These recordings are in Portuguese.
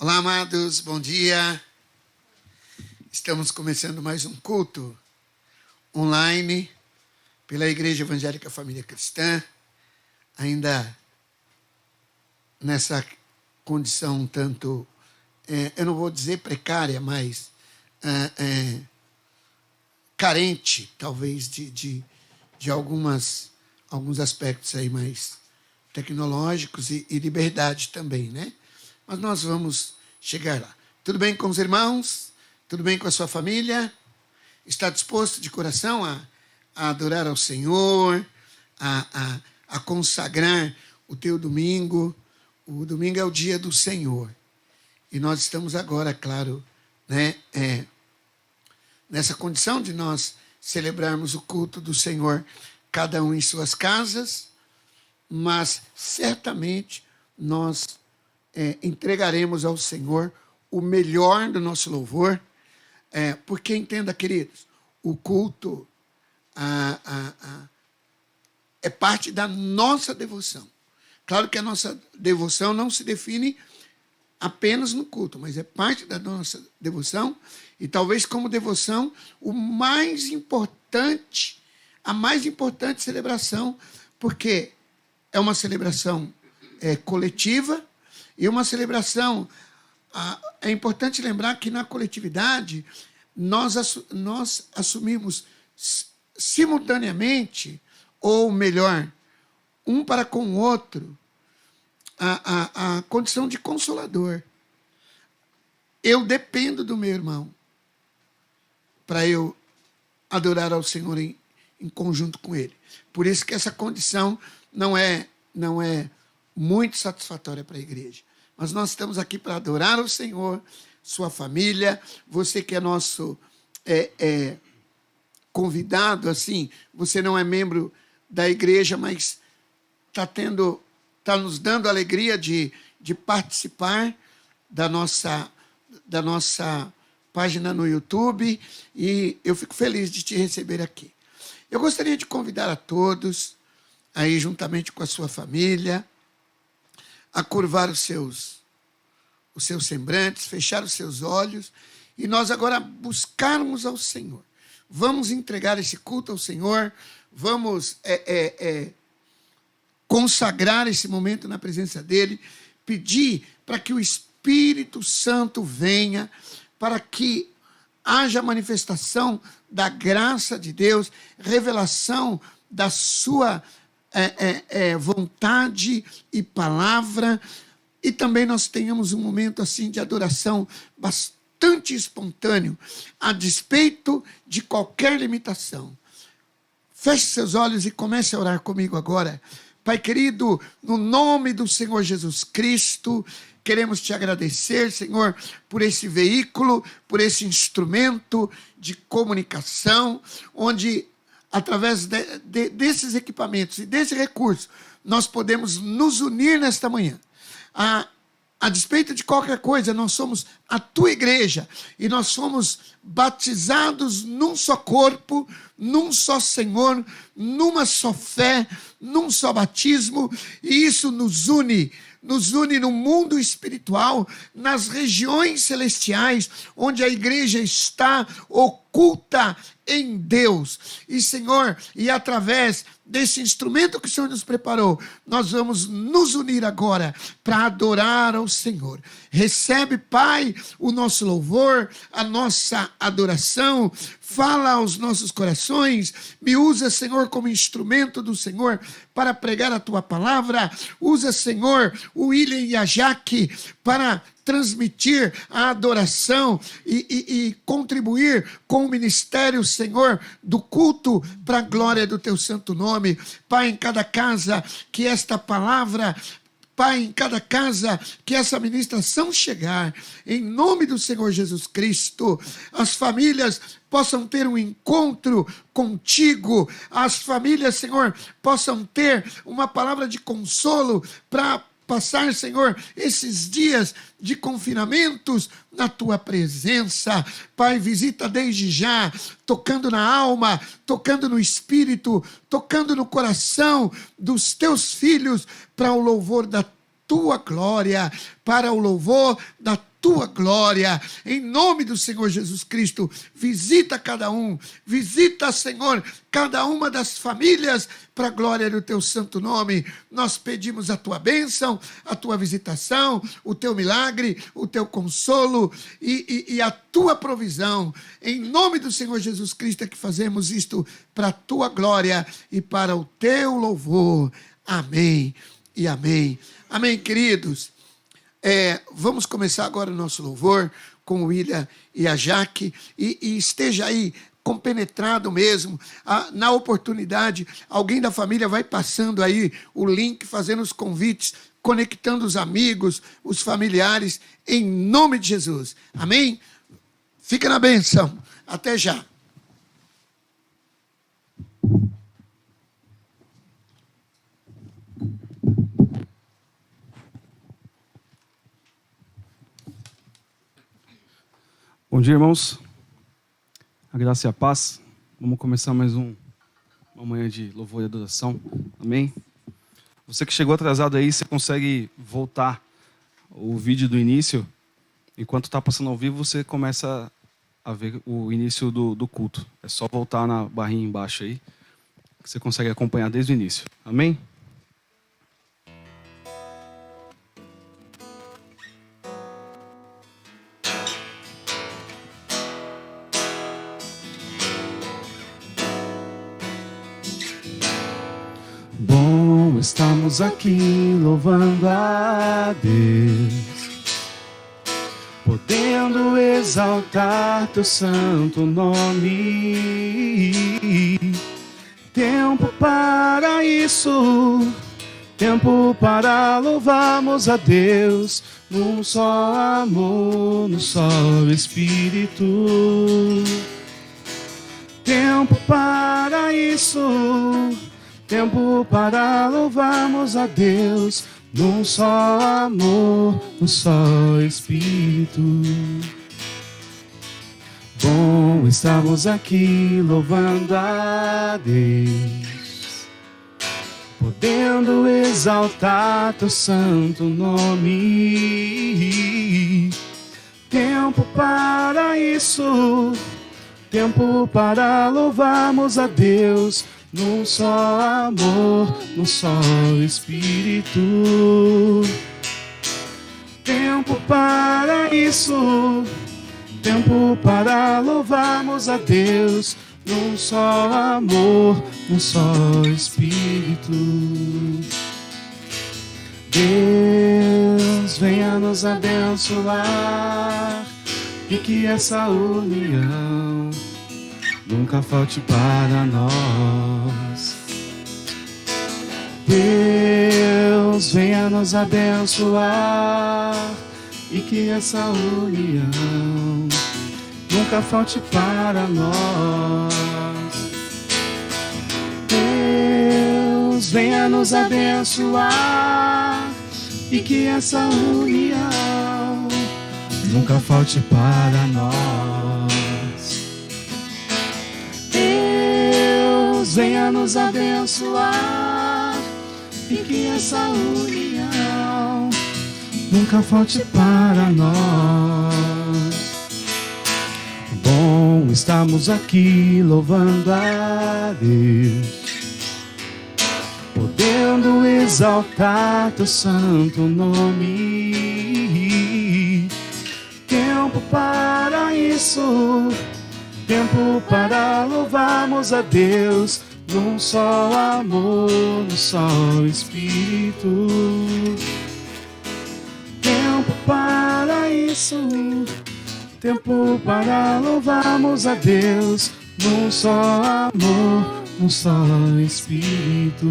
Olá, amados, bom dia. Estamos começando mais um culto online pela Igreja Evangélica Família Cristã, ainda nessa condição um tanto, eu não vou dizer precária, mas carente, talvez, de alguns aspectos aí mais tecnológicos e liberdade também, né? Mas nós vamos chegar lá. Tudo bem com os irmãos? Tudo bem com a sua família? Está disposto de coração a adorar ao Senhor, a consagrar o teu domingo? O domingo é o dia do Senhor. E nós estamos agora, claro, né, nessa condição de nós celebrarmos o culto do Senhor, cada um em suas casas, mas certamente nós entregaremos ao Senhor o melhor do nosso louvor, porque entenda, queridos, o culto é parte da nossa devoção. Claro que a nossa devoção não se define apenas no culto, mas é parte da nossa devoção, e talvez como devoção a mais importante celebração, porque é uma celebração coletiva, e uma celebração, é importante lembrar que na coletividade nós assumimos simultaneamente, ou melhor, um para com o outro, a condição de consolador. Eu dependo do meu irmão para eu adorar ao Senhor em conjunto com ele. Por isso que essa condição não é muito satisfatória para a igreja. Mas nós estamos aqui para adorar ao Senhor, sua família, você que é nosso convidado, assim, você não é membro da igreja, mas está nos dando a alegria de participar da nossa página no YouTube, e eu fico feliz de te receber aqui. Eu gostaria de convidar a todos, aí juntamente com a sua família, a curvar os seus sembrantes, fechar os seus olhos, e nós agora buscarmos ao Senhor. Vamos entregar esse culto ao Senhor, vamos consagrar esse momento na presença dEle, pedir para que o Espírito Santo venha, para que haja manifestação da graça de Deus, revelação da sua vontade e palavra, e também nós tenhamos um momento assim de adoração bastante espontâneo, a despeito de qualquer limitação. Feche seus olhos e comece a orar comigo agora. Pai querido, no nome do Senhor Jesus Cristo, queremos te agradecer, Senhor, por esse veículo, por esse instrumento de comunicação, onde através desses equipamentos e desse recurso, nós podemos nos unir nesta manhã. A despeito de qualquer coisa, nós somos a tua igreja, e nós somos batizados num só corpo, num só Senhor, numa só fé, num só batismo, e isso nos une no mundo espiritual, nas regiões celestiais, onde a igreja está oculta em Deus. E, Senhor, e através desse instrumento que o Senhor nos preparou, nós vamos nos unir agora para adorar ao Senhor. Recebe, Pai, o nosso louvor, a nossa adoração, fala aos nossos corações, me usa, Senhor, como instrumento do Senhor para pregar a tua palavra. Usa, Senhor, o William e a Jaque para transmitir a adoração e contribuir com o ministério, Senhor, do culto para a glória do teu santo nome. Pai, em cada casa que esta palavra, Pai, em cada casa que essa ministração chegar, em nome do Senhor Jesus Cristo, as famílias possam ter um encontro contigo, as famílias, Senhor, possam ter uma palavra de consolo para passar, Senhor, esses dias de confinamentos na tua presença. Pai, visita desde já, tocando na alma, tocando no espírito, tocando no coração dos teus filhos, para o louvor da tua glória, para o louvor da tua glória, em nome do Senhor Jesus Cristo. Visita cada um, visita, Senhor, cada uma das famílias, para a glória do teu santo nome. Nós pedimos a tua bênção, a tua visitação, o teu milagre, o teu consolo e a tua provisão. Em nome do Senhor Jesus Cristo é que fazemos isto para a tua glória e para o teu louvor. Amém e amém. Amém, queridos. Vamos começar agora o nosso louvor com o William e a Jaque, e esteja aí compenetrado mesmo. Na oportunidade, alguém da família vai passando aí o link, fazendo os convites, conectando os amigos, os familiares, em nome de Jesus. Amém? Fica na benção. Até já. Bom dia, irmãos. A graça e a paz. Vamos começar mais uma manhã de louvor e adoração. Amém? Você que chegou atrasado aí, você consegue voltar o vídeo do início. Enquanto está passando ao vivo, você começa a ver o início do culto. É só voltar na barrinha embaixo aí, que você consegue acompanhar desde o início. Amém? Estamos aqui louvando a Deus, podendo exaltar teu santo nome. Tempo para isso, tempo para louvarmos a Deus, num só amor, num só Espírito. Tempo para isso, tempo para louvarmos a Deus, num só amor, num só Espírito. Bom, estamos aqui louvando a Deus, podendo exaltar teu santo nome. Tempo para isso, tempo para louvarmos a Deus, num só amor, num só Espírito. Tempo para isso, tempo para louvarmos a Deus, num só amor, num só Espírito. Deus, venha nos abençoar, e que essa união nunca falte para nós. Deus, venha nos abençoar, e que essa união nunca falte para nós. Deus, venha nos abençoar, e que essa união nunca falte para nós. Venha nos abençoar, e que essa união nunca falte para nós. Bom, estamos aqui louvando a Deus, podendo exaltar teu santo nome. Tempo para isso, tempo para louvarmos a Deus, num só amor, num só Espírito. Tempo para isso, tempo para louvarmos a Deus, num só amor, num só Espírito.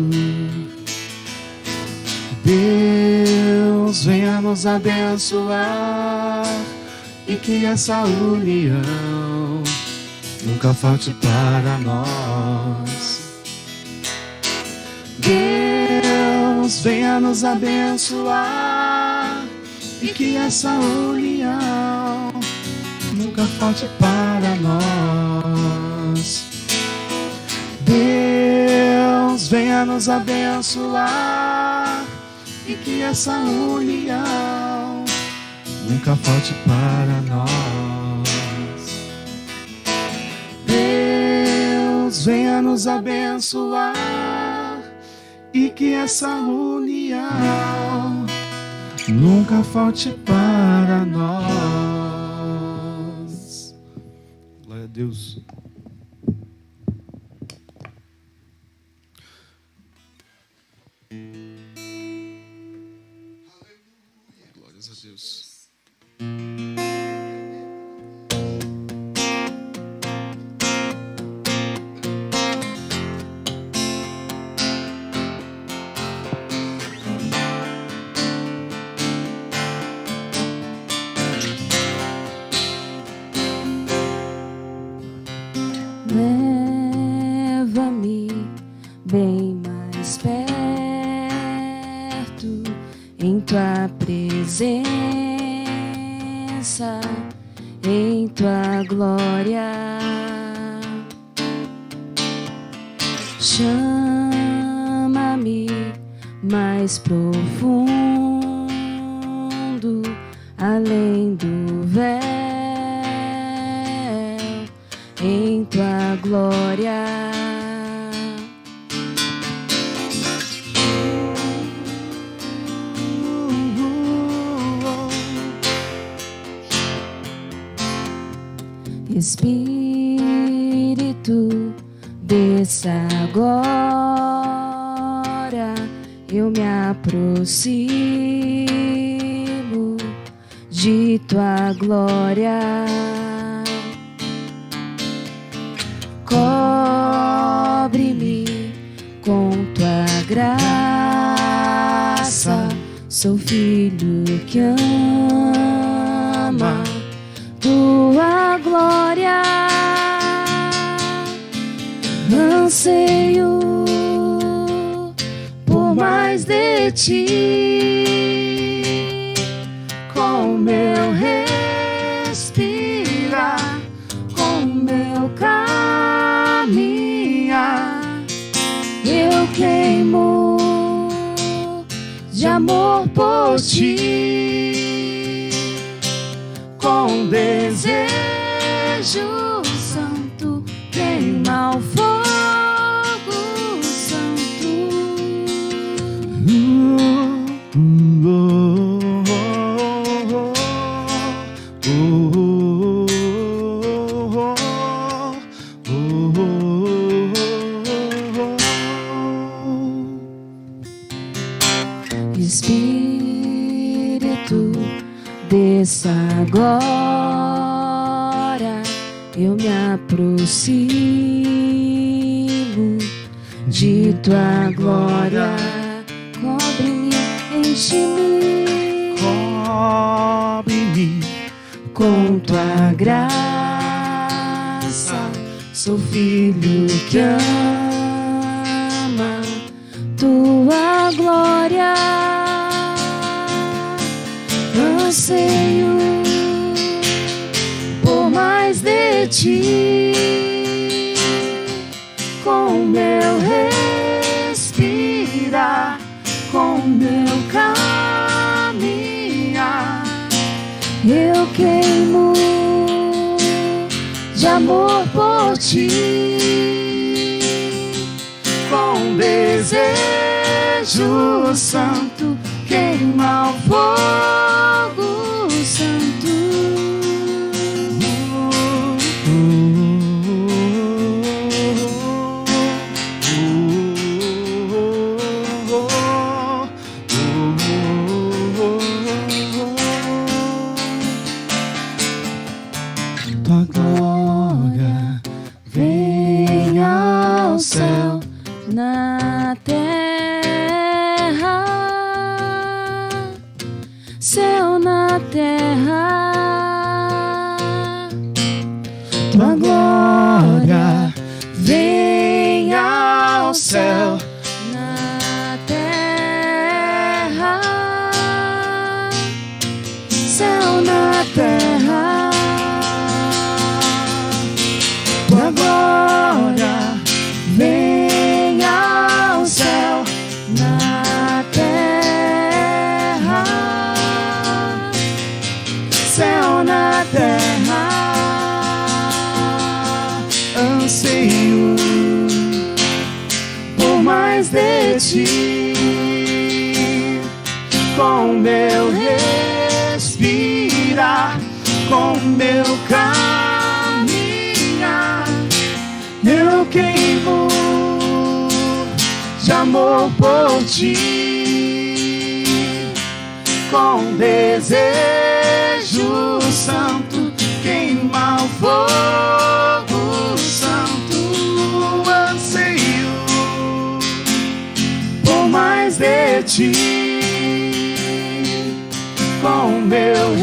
Deus, venha nos abençoar, e que essa união nunca falte para nós. Deus, venha nos abençoar, e que essa união nunca falte para nós. Deus, venha nos abençoar, e que essa união nunca falte para nós. Deus, venha nos abençoar e que essa união nunca falte para nós. Glória a Deus. Glórias a Deus. Leva-me bem mais perto em tua presença, em tua glória. Chama-me mais profundo, além do véu, em tua glória. Espírito, desça agora, eu me aproximo de tua glória. Cobre-me com tua graça, sou filho que ama tua glória. Anseio por mais de ti, com meu respirar, com meu caminhar, eu queimo de amor por ti, com desejo santo, queima o fogo santo. Espírito, desça agora, eu me aproximo de tua glória. Cobre-me, enche-me, Cobre-me com tua graça, sou filho que ama tua glória. Anseio por mais de ti, com meu respirar, com meu caminhar, eu queimo de amor por ti, com desejo santo, queima o fogo santo. tua glória Vem ao céu, na terra, céu na terra. tua glória Vem ao céu, na terra, céu na terra. tua glória Vem ao céu, na terra, terra. Anseio por mais de ti, com meu respirar, com meu caminhar, eu queimo de amor por ti, com desejo santo, queima o fogo santo, anseio por mais de ti, com meu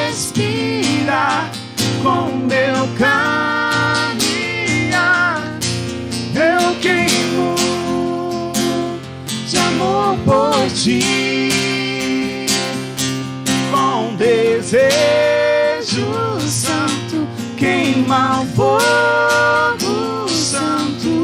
respirar, com meu caminhar, eu queimo de amor por ti, com desejo santo, queima o fogo santo.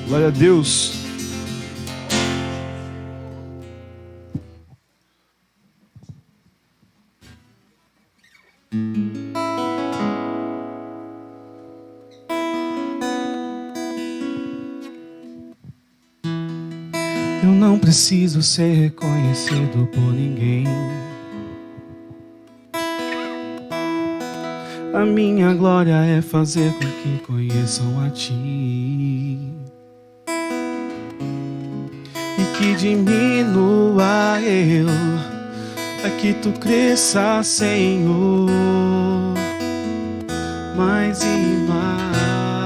Glória a Deus. Eu não preciso ser reconhecido por ninguém. A minha glória é fazer com que conheçam a ti, e que diminua eu, para que tu cresça, Senhor, mais e mais.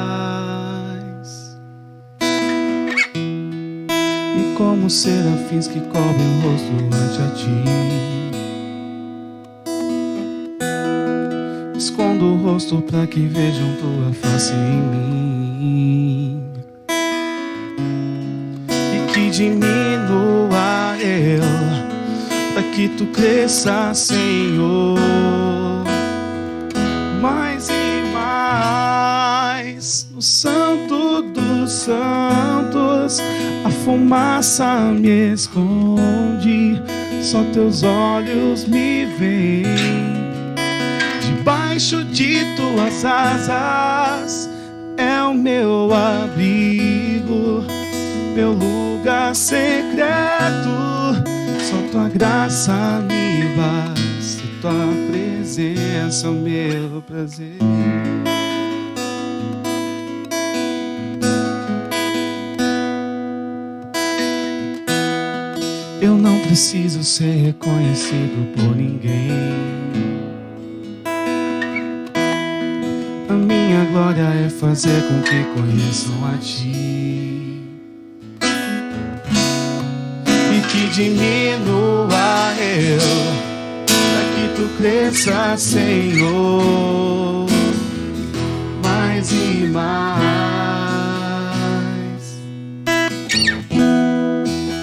E como serafins que cobrem o rosto ante a ti, escondo o rosto para que vejam tua face em mim, e que diminua eu, para que tu cresça, Senhor, mais e mais. No Santo dos Santos a fumaça me esconde, só teus olhos me veem. Debaixo de tuas asas é o meu abrigo, meu lugar secreto. Só tua graça me basta, tua presença é o meu prazer. Eu não preciso ser reconhecido por ninguém. A minha glória é fazer com que conheçam a ti, e que diminua eu, para que tu cresça, Senhor, mais e mais.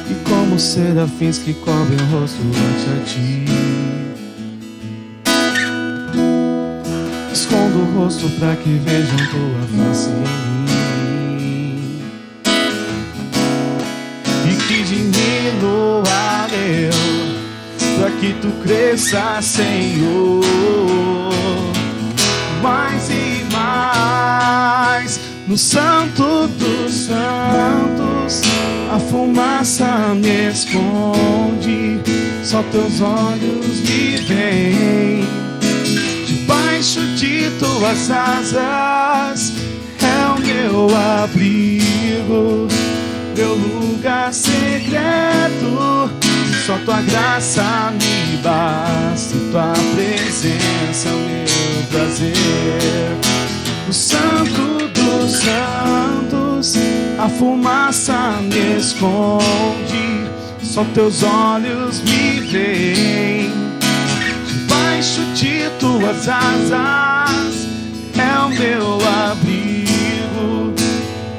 E como serafins que cobrem o rosto ante a ti, escondo o rosto para que vejam tua face em mim, e que diminua eu, para que tu cresça, Senhor, mais e mais. No Santo dos Santos a fumaça me esconde, só teus olhos me veem. Debaixo de tuas asas é o meu abrigo, meu lugar secreto. Só tua graça me basta, tua presença é o meu prazer. O Santo dos Santos a fumaça me esconde, só teus olhos me veem. Debaixo de tuas asas é o meu abrigo,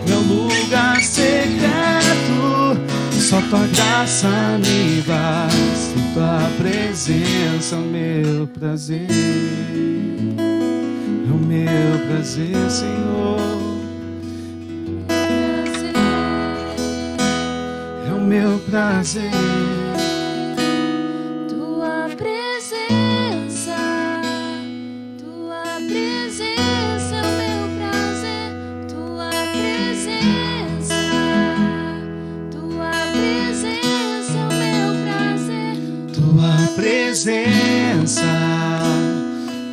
meu lugar secreto. Só tua graça me basta, tua presença é o meu prazer. É o meu prazer, Senhor. É o meu prazer. Tua presença, tua presença é o meu prazer. Tua presença, tua presença é o meu prazer. Tua presença,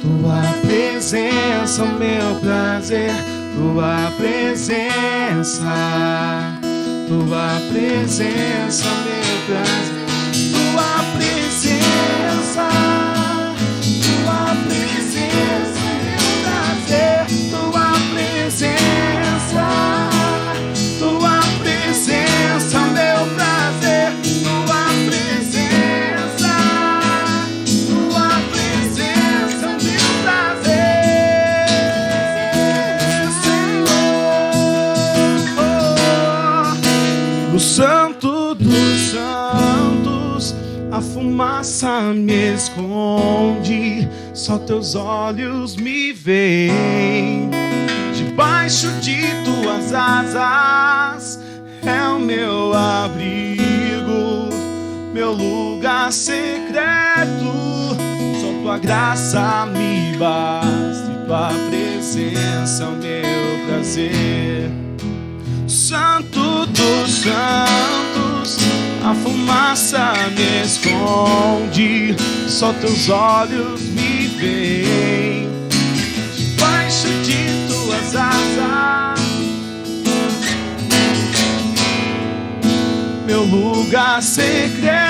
tua presença é o meu prazer. Tua presença, tua presença é o meu prazer. Tua presença, tua presença é meu prazer. Tua presença, tua presença é meu prazer. Tua presença, tua presença é meu prazer, Senhor. No Santo dos Santos a fumaça me esconde, só teus olhos me veem. Debaixo de tuas asas é o meu abrigo, meu lugar secreto. Só tua graça me basta e tua presença é o meu prazer. Santo dos Santos, a fumaça me esconde, só teus olhos me veem. Debaixo de tuas asas, meu lugar secreto.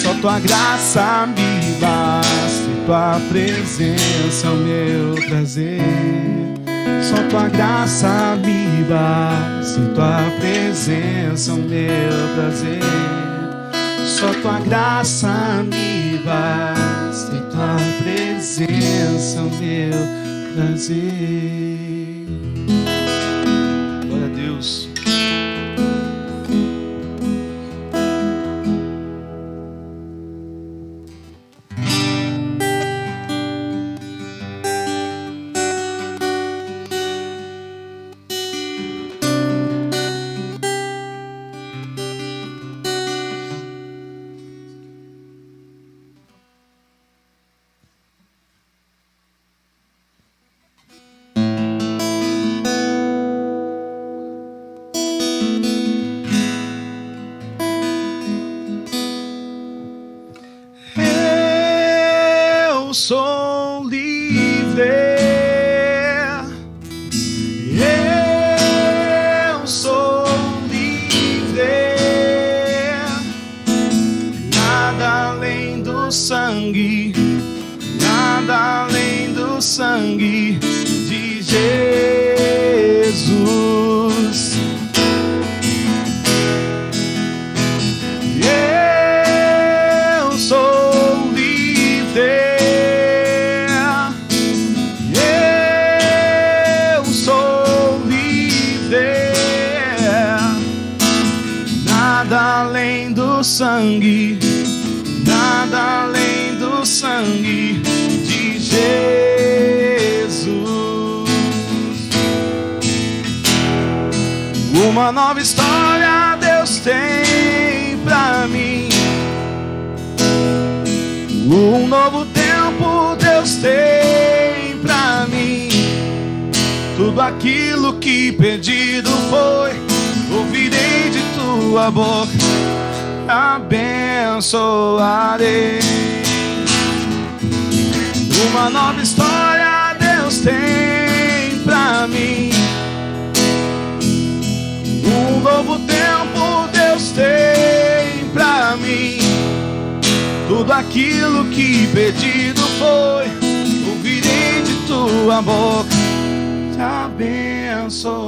Só tua graça me basta e tua presença é o meu prazer. Só tua graça me basta e tua presença é o meu prazer. Só tua graça me basta e tua presença é o meu prazer. Glória a Deus. Eu sou livre, eu sou livre. Nada além do sangue, nada além do sangue de Jesus. Eu sou livre, eu sou livre. Nada além do sangue, nada além do sangue de Jesus. Uma nova história Deus tem pra mim. Um novo tempo Deus tem pra mim. Tudo aquilo que pedido foi, ouvirei de tua boca, abençoarei. Uma nova história Deus tem pra mim. Um novo tempo Deus tem pra mim. Tudo aquilo que pedido foi, ouvirei de tua boca, te abençoarei.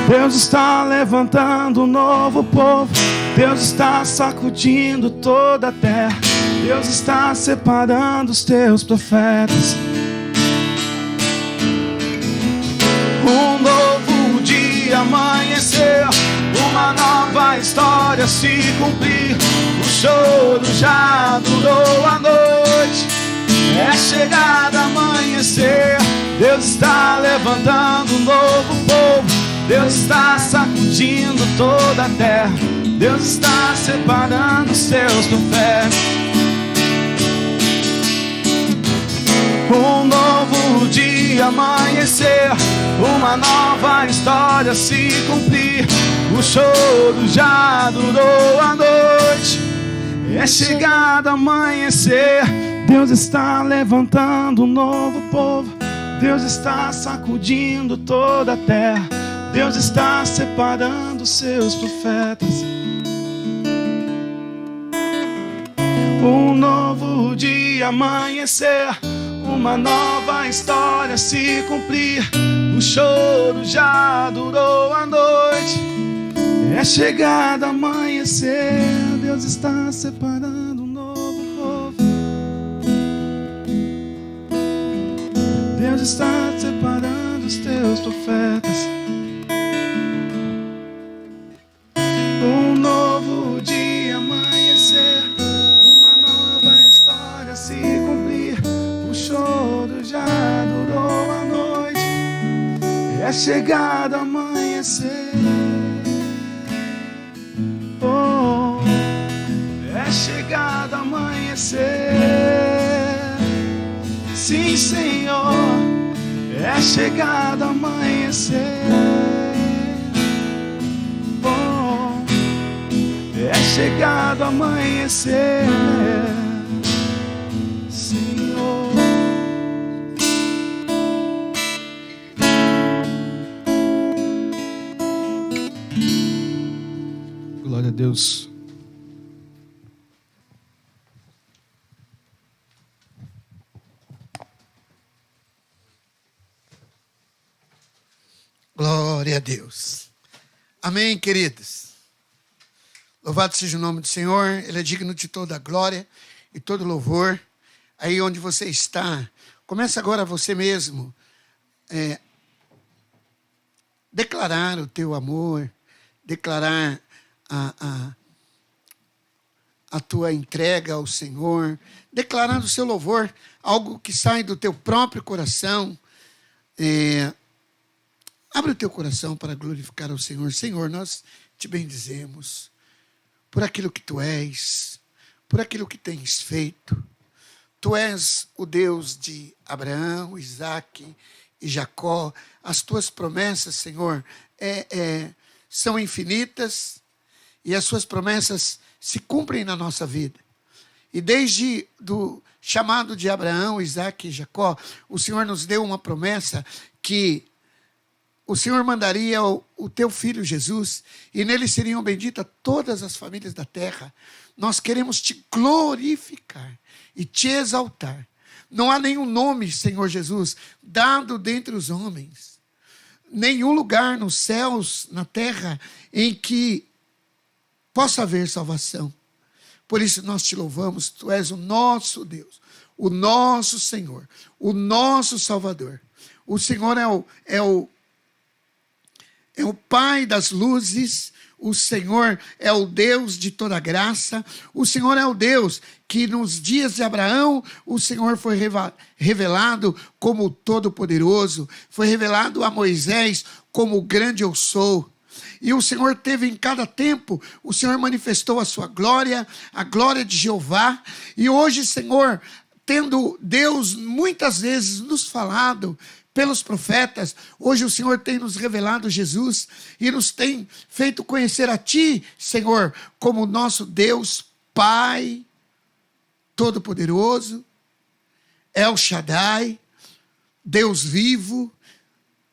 Deus está levantando um novo povo. Deus está sacudindo toda a terra. Deus está separando os teus profetas. Um novo dia amanhecer, uma nova história se cumprir. O choro já durou a noite, é chegada amanhecer. Deus está levantando um novo povo. Deus está sacudindo toda a terra. Deus está separando os seus profetas. Um novo dia amanhecer, uma nova história se cumprir. O choro já durou a noite, é chegado amanhecer. Deus está levantando um novo povo. Deus está sacudindo toda a terra. Deus está separando os seus profetas. Um novo dia amanhecer, uma nova história se cumprir. O choro já durou a noite, é chegado amanhecer. Deus está separando um novo povo. Deus está separando os teus profetas. Um novo dia amanhecer, uma nova história se cumprir. O choro já durou a noite, é chegado amanhecer. Oh, é chegado amanhecer. Sim, Senhor, é chegado amanhecer. É chegado amanhecer, Senhor. Glória a Deus. Glória a Deus. Amém, queridos. Louvado seja o nome do Senhor. Ele é digno de toda a glória e todo louvor. Aí onde você está, começa agora você mesmo declarar o teu amor, declarar a tua entrega ao Senhor, declarar o seu louvor, algo que sai do teu próprio coração. Abre o teu coração para glorificar ao Senhor. Senhor, nós te bendizemos por aquilo que tu és, por aquilo que tens feito. Tu és o Deus de Abraão, Isaque e Jacó. As tuas promessas, Senhor, são infinitas e as suas promessas se cumprem na nossa vida. E desde do chamado de Abraão, Isaque e Jacó, o Senhor nos deu uma promessa que o Senhor mandaria o teu filho Jesus, e nele seriam benditas todas as famílias da terra. Nós queremos te glorificar e te exaltar. Não há nenhum nome, Senhor Jesus, dado dentre os homens, nenhum lugar nos céus, na terra, em que possa haver salvação. Por isso nós te louvamos. Tu és o nosso Deus, o nosso Senhor, o nosso Salvador. O Senhor é o Pai das luzes. O Senhor é o Deus de toda graça. O Senhor é o Deus que nos dias de Abraão, o Senhor foi revelado como o Todo-Poderoso. Foi revelado a Moisés como o grande eu sou. E o Senhor teve em cada tempo, o Senhor manifestou a sua glória, a glória de Jeová. E hoje, Senhor, tendo Deus muitas vezes nos falado pelos profetas, hoje o Senhor tem nos revelado Jesus e nos tem feito conhecer a Ti, Senhor, como nosso Deus, Pai Todo-Poderoso, El Shaddai, Deus vivo,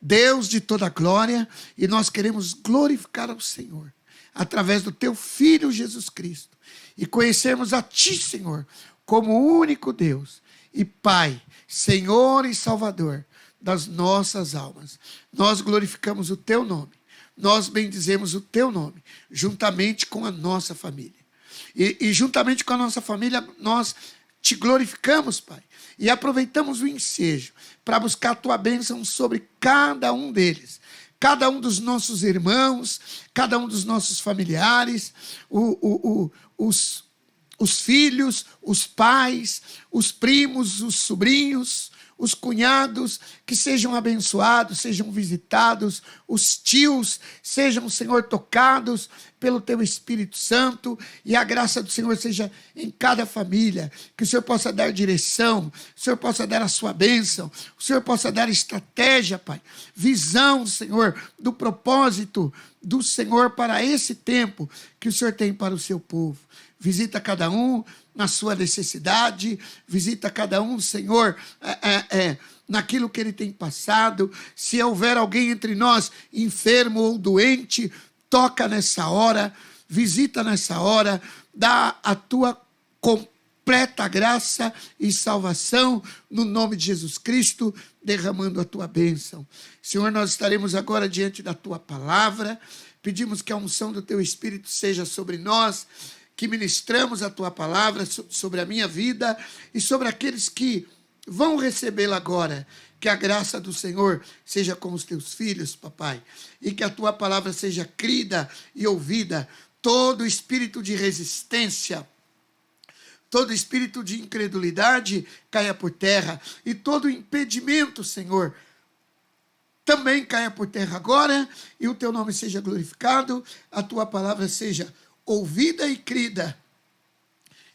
Deus de toda glória, e nós queremos glorificar ao Senhor através do Teu Filho Jesus Cristo e conhecermos a Ti, Senhor, como o único Deus e Pai, Senhor e Salvador das nossas almas. Nós glorificamos o Teu nome, nós bendizemos o teu nome, juntamente com a nossa família. E juntamente com a nossa família, nós te glorificamos, Pai. E aproveitamos o ensejo para buscar a tua bênção sobre cada um deles. Cada um dos nossos irmãos, cada um dos nossos familiares, os filhos, os pais, os primos, os sobrinhos, os cunhados, que sejam abençoados, sejam visitados, os tios, sejam, Senhor, tocados pelo Teu Espírito Santo, e a graça do Senhor seja em cada família, que o Senhor possa dar direção, o Senhor possa dar a sua bênção, o Senhor possa dar estratégia, Pai, visão, Senhor, do propósito do Senhor para esse tempo que o Senhor tem para o seu povo. Visita cada um na sua necessidade, visita cada um, Senhor, naquilo que ele tem passado. Se houver alguém entre nós enfermo ou doente, toca nessa hora, visita nessa hora, dá a tua completa graça e salvação no nome de Jesus Cristo, derramando a tua bênção. Senhor, nós estaremos agora diante da tua palavra, pedimos que a unção do teu Espírito seja sobre nós, que ministramos a tua palavra sobre a minha vida e sobre aqueles que vão recebê-la agora. Que a graça do Senhor seja com os teus filhos, papai, e que a tua palavra seja crida e ouvida. Todo espírito de resistência, todo espírito de incredulidade caia por terra, e todo impedimento, Senhor, também caia por terra agora, e o teu nome seja glorificado, a tua palavra seja ouvida e crida,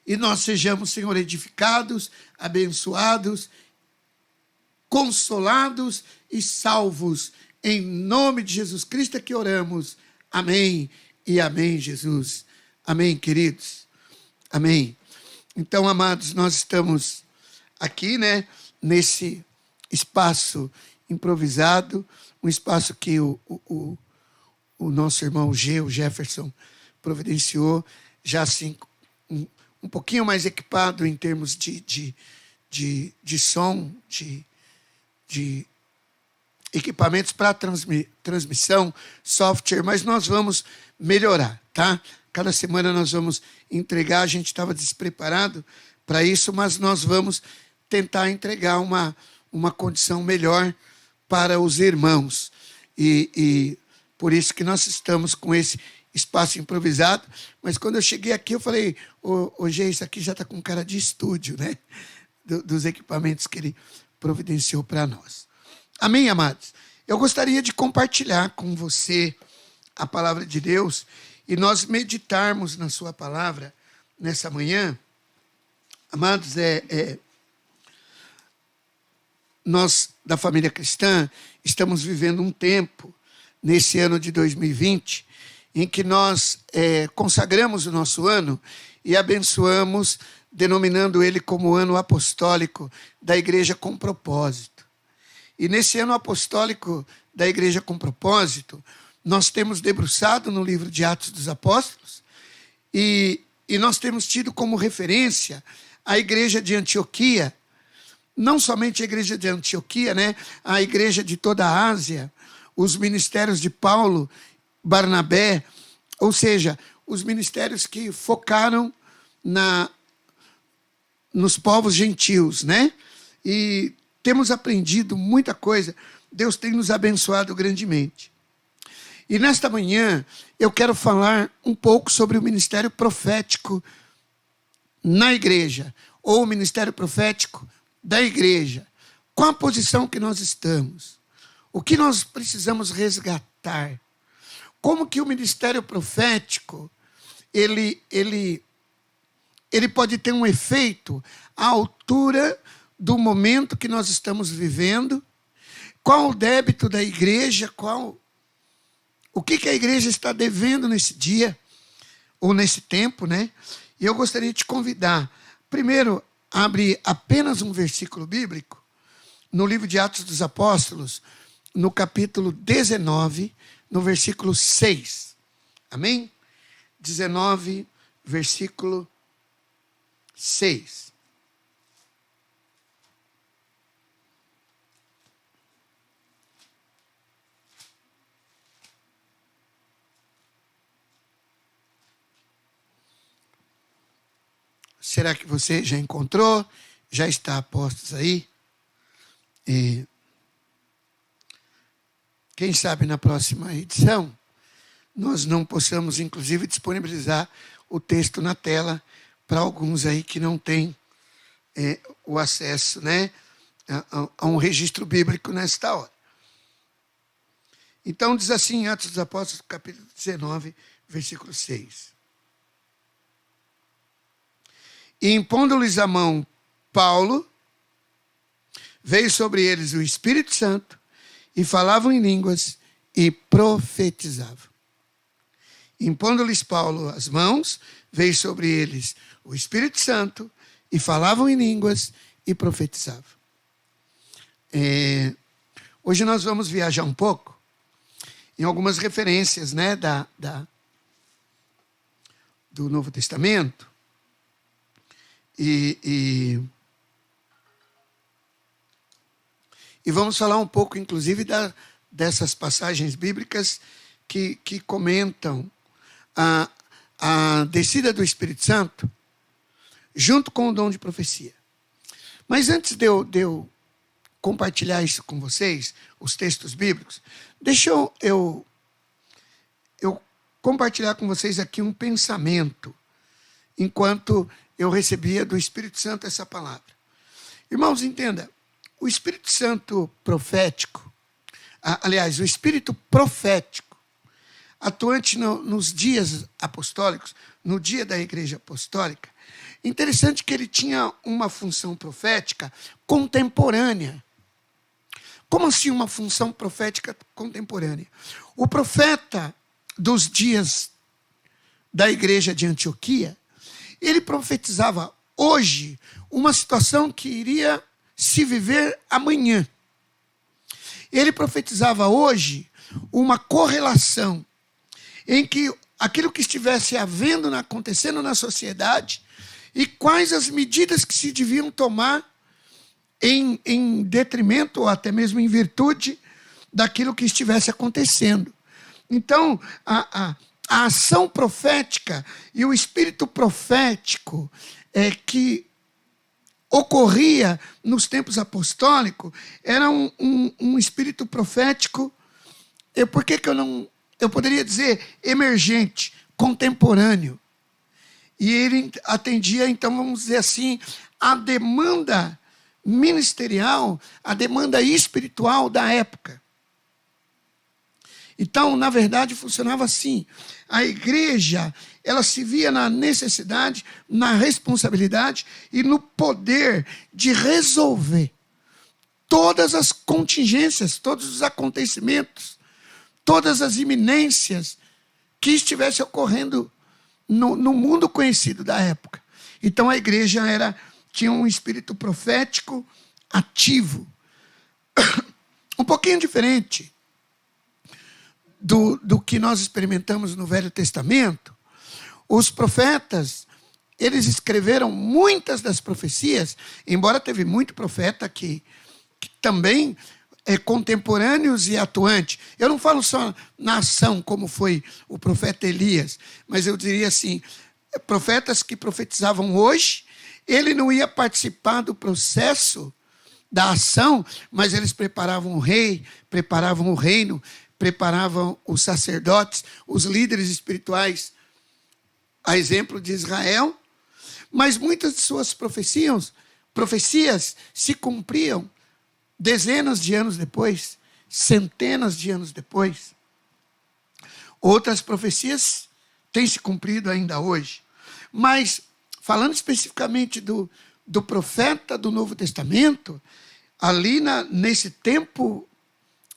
e nós sejamos, Senhor, edificados, abençoados, consolados e salvos, em nome de Jesus Cristo é que oramos, amém e amém, Jesus, amém, queridos, amém. Então, amados, nós estamos aqui, nesse espaço improvisado, um espaço que o nosso irmão o Jefferson, providenciou, já assim, um pouquinho mais equipado em termos de som, de equipamentos para transmissão, software, mas nós vamos melhorar, tá? Cada semana nós vamos entregar, a gente estava despreparado para isso, mas nós vamos tentar entregar uma condição melhor para os irmãos. E por isso que nós estamos com esse espaço improvisado, mas quando eu cheguei aqui, eu falei, Gê, isso aqui já está com cara de estúdio, né? Dos equipamentos que ele providenciou para nós. Amém, amados? Eu gostaria de compartilhar com você a palavra de Deus e nós meditarmos na sua palavra nessa manhã. Amados, nós, da família cristã, estamos vivendo um tempo, nesse ano de 2020, em que nós consagramos o nosso ano e abençoamos, denominando ele como ano apostólico da Igreja com Propósito. E nesse ano apostólico da Igreja com Propósito, nós temos debruçado no livro de Atos dos Apóstolos e nós temos tido como referência a Igreja de Antioquia, não somente a Igreja de Antioquia, a Igreja de toda a Ásia, os ministérios de Paulo, Barnabé, ou seja, os ministérios que focaram nos povos gentios, E temos aprendido muita coisa, Deus tem nos abençoado grandemente. E nesta manhã eu quero falar um pouco sobre o ministério profético na igreja, ou o ministério profético da igreja. Qual a posição que nós estamos? O que nós precisamos resgatar? Como que o ministério profético ele pode ter um efeito à altura do momento que nós estamos vivendo? Qual o débito da igreja? O que a igreja está devendo nesse dia ou nesse tempo, E eu gostaria de te convidar. Primeiro, abre apenas um versículo bíblico no livro de Atos dos Apóstolos, no capítulo 19, no versículo 6. Amém? 19, versículo 6. será que você já encontrou? Já está a postos aí? E quem sabe na próxima edição nós não possamos, inclusive, disponibilizar o texto na tela para alguns aí que não têm o acesso, né, a um registro bíblico nesta hora. Então, diz assim, Atos dos Apóstolos, capítulo 19, versículo 6. E impondo-lhes a mão Paulo, veio sobre eles o Espírito Santo, e falavam em línguas e profetizavam. Impondo-lhes Paulo as mãos, veio sobre eles o Espírito Santo, e falavam em línguas e profetizavam. Hoje nós vamos viajar um pouco em algumas referências, né, do Novo Testamento. E vamos falar um pouco, inclusive, dessas passagens bíblicas que comentam a descida do Espírito Santo junto com o dom de profecia. Mas antes de eu compartilhar isso com vocês, os textos bíblicos, deixa eu compartilhar com vocês aqui um pensamento, enquanto eu recebia do Espírito Santo essa palavra. Irmãos, entenda, o Espírito Santo profético, aliás, o Espírito profético, atuante nos dias apostólicos, no dia da igreja apostólica, interessante que ele tinha uma função profética contemporânea. Como assim uma função profética contemporânea? O profeta dos dias da igreja de Antioquia, ele profetizava hoje uma situação que iria se viver amanhã. Ele profetizava hoje uma correlação em que aquilo que estivesse acontecendo na sociedade e quais as medidas que se deviam tomar em detrimento ou até mesmo em virtude daquilo que estivesse acontecendo. Então, a ação profética e o espírito profético que ocorria nos tempos apostólicos era um espírito profético, por que eu poderia dizer emergente, contemporâneo. E ele atendia, então, vamos dizer assim, a demanda ministerial, a demanda espiritual da época. Então, na verdade, funcionava assim. A igreja, ela se via na necessidade, na responsabilidade e no poder de resolver todas as contingências, todos os acontecimentos, todas as iminências que estivessem ocorrendo no mundo conhecido da época. Então, a igreja tinha um espírito profético ativo. Um pouquinho diferente do que nós experimentamos no Velho Testamento. Os profetas, eles escreveram muitas das profecias, embora teve muito profeta que também contemporâneos e atuantes. Eu não falo só na ação, como foi o profeta Elias, mas eu diria assim, profetas que profetizavam hoje, ele não ia participar do processo da ação, mas eles preparavam o rei, preparavam o reino, preparavam os sacerdotes, os líderes espirituais, a exemplo de Israel. Mas muitas de suas profecias se cumpriam dezenas de anos depois, centenas de anos depois. Outras profecias têm se cumprido ainda hoje. Mas, falando especificamente do profeta do Novo Testamento, ali nesse tempo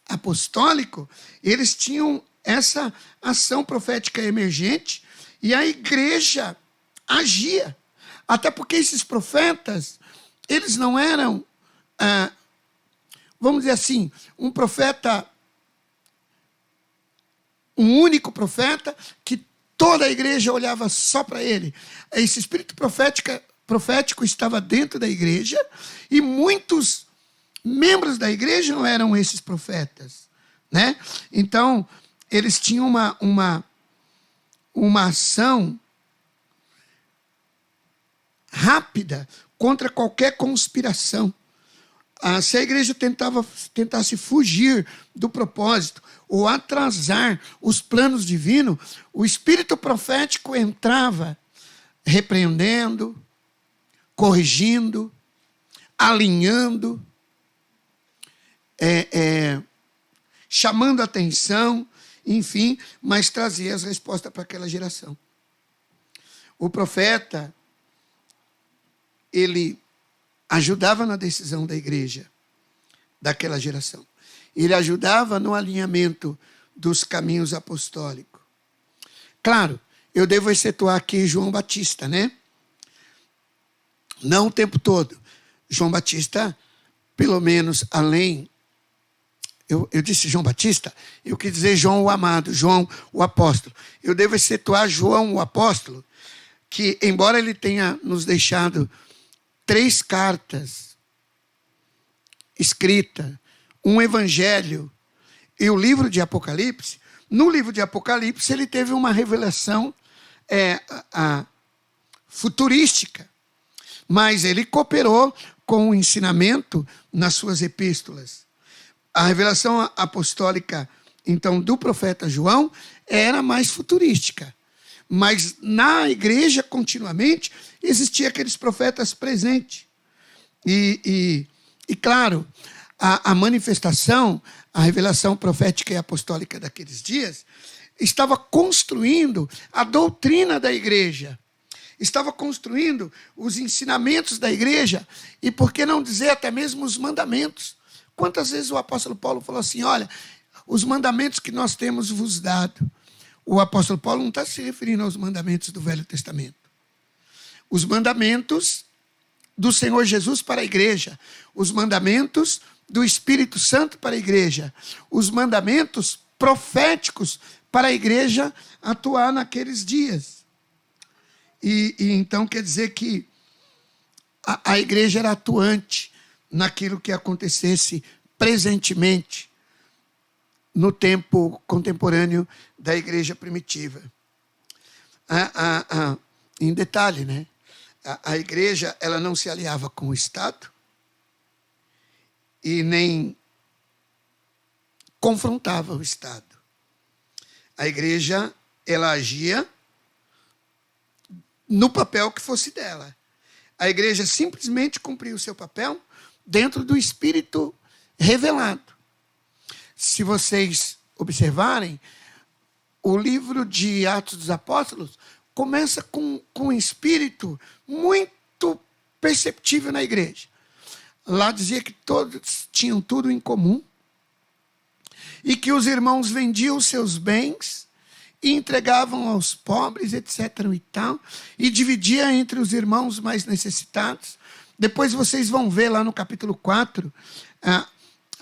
apostólico, eles tinham essa ação profética emergente e a igreja agia. Até porque esses profetas, eles não eram, vamos dizer assim, um único profeta que toda a igreja olhava só para ele. Esse espírito profético estava dentro da igreja e muitos membros da igreja não eram esses profetas, né? Então, eles tinham uma ação rápida contra qualquer conspiração. Se a igreja tentasse fugir do propósito ou atrasar os planos divinos, o espírito profético entrava repreendendo, corrigindo, alinhando, chamando a atenção, enfim, mas trazia as respostas para aquela geração. O profeta, ele ajudava na decisão da igreja daquela geração. Ele ajudava no alinhamento dos caminhos apostólicos. Claro, eu devo excetuar aqui João Batista, né? Não o tempo todo. João Batista, pelo menos além... Eu disse João Batista, eu quis dizer João o amado, João o apóstolo. Eu devo excetuar João o apóstolo, que, embora ele tenha nos deixado 3 cartas escritas, um evangelho e o livro de Apocalipse, no livro de Apocalipse ele teve uma revelação futurística, mas ele cooperou com o ensinamento nas suas epístolas. A revelação apostólica, então, do profeta João era mais futurística. Mas na igreja, continuamente, existiam aqueles profetas presentes. E claro, a manifestação, a revelação profética e apostólica daqueles dias, estava construindo a doutrina da igreja. Estava construindo os ensinamentos da igreja e, por que não dizer, até mesmo os mandamentos. Quantas vezes o apóstolo Paulo falou assim, olha, os mandamentos que nós temos vos dado. O apóstolo Paulo não está se referindo aos mandamentos do Velho Testamento. Os mandamentos do Senhor Jesus para a igreja. Os mandamentos do Espírito Santo para a igreja. Os mandamentos proféticos para a igreja atuar naqueles dias. E então quer dizer que a igreja era atuante naquilo que acontecesse presentemente no tempo contemporâneo da igreja primitiva. Em detalhe, né? A igreja ela não se aliava com o Estado e nem confrontava o Estado. A igreja ela agia no papel que fosse dela. A igreja simplesmente cumpria o seu papel dentro do Espírito revelado. Se vocês observarem, o livro de Atos dos Apóstolos começa com um espírito muito perceptível na igreja. Lá dizia que todos tinham tudo em comum e que os irmãos vendiam os seus bens e entregavam aos pobres, etc. e tal, e dividia entre os irmãos mais necessitados. Depois vocês vão ver lá no capítulo 4,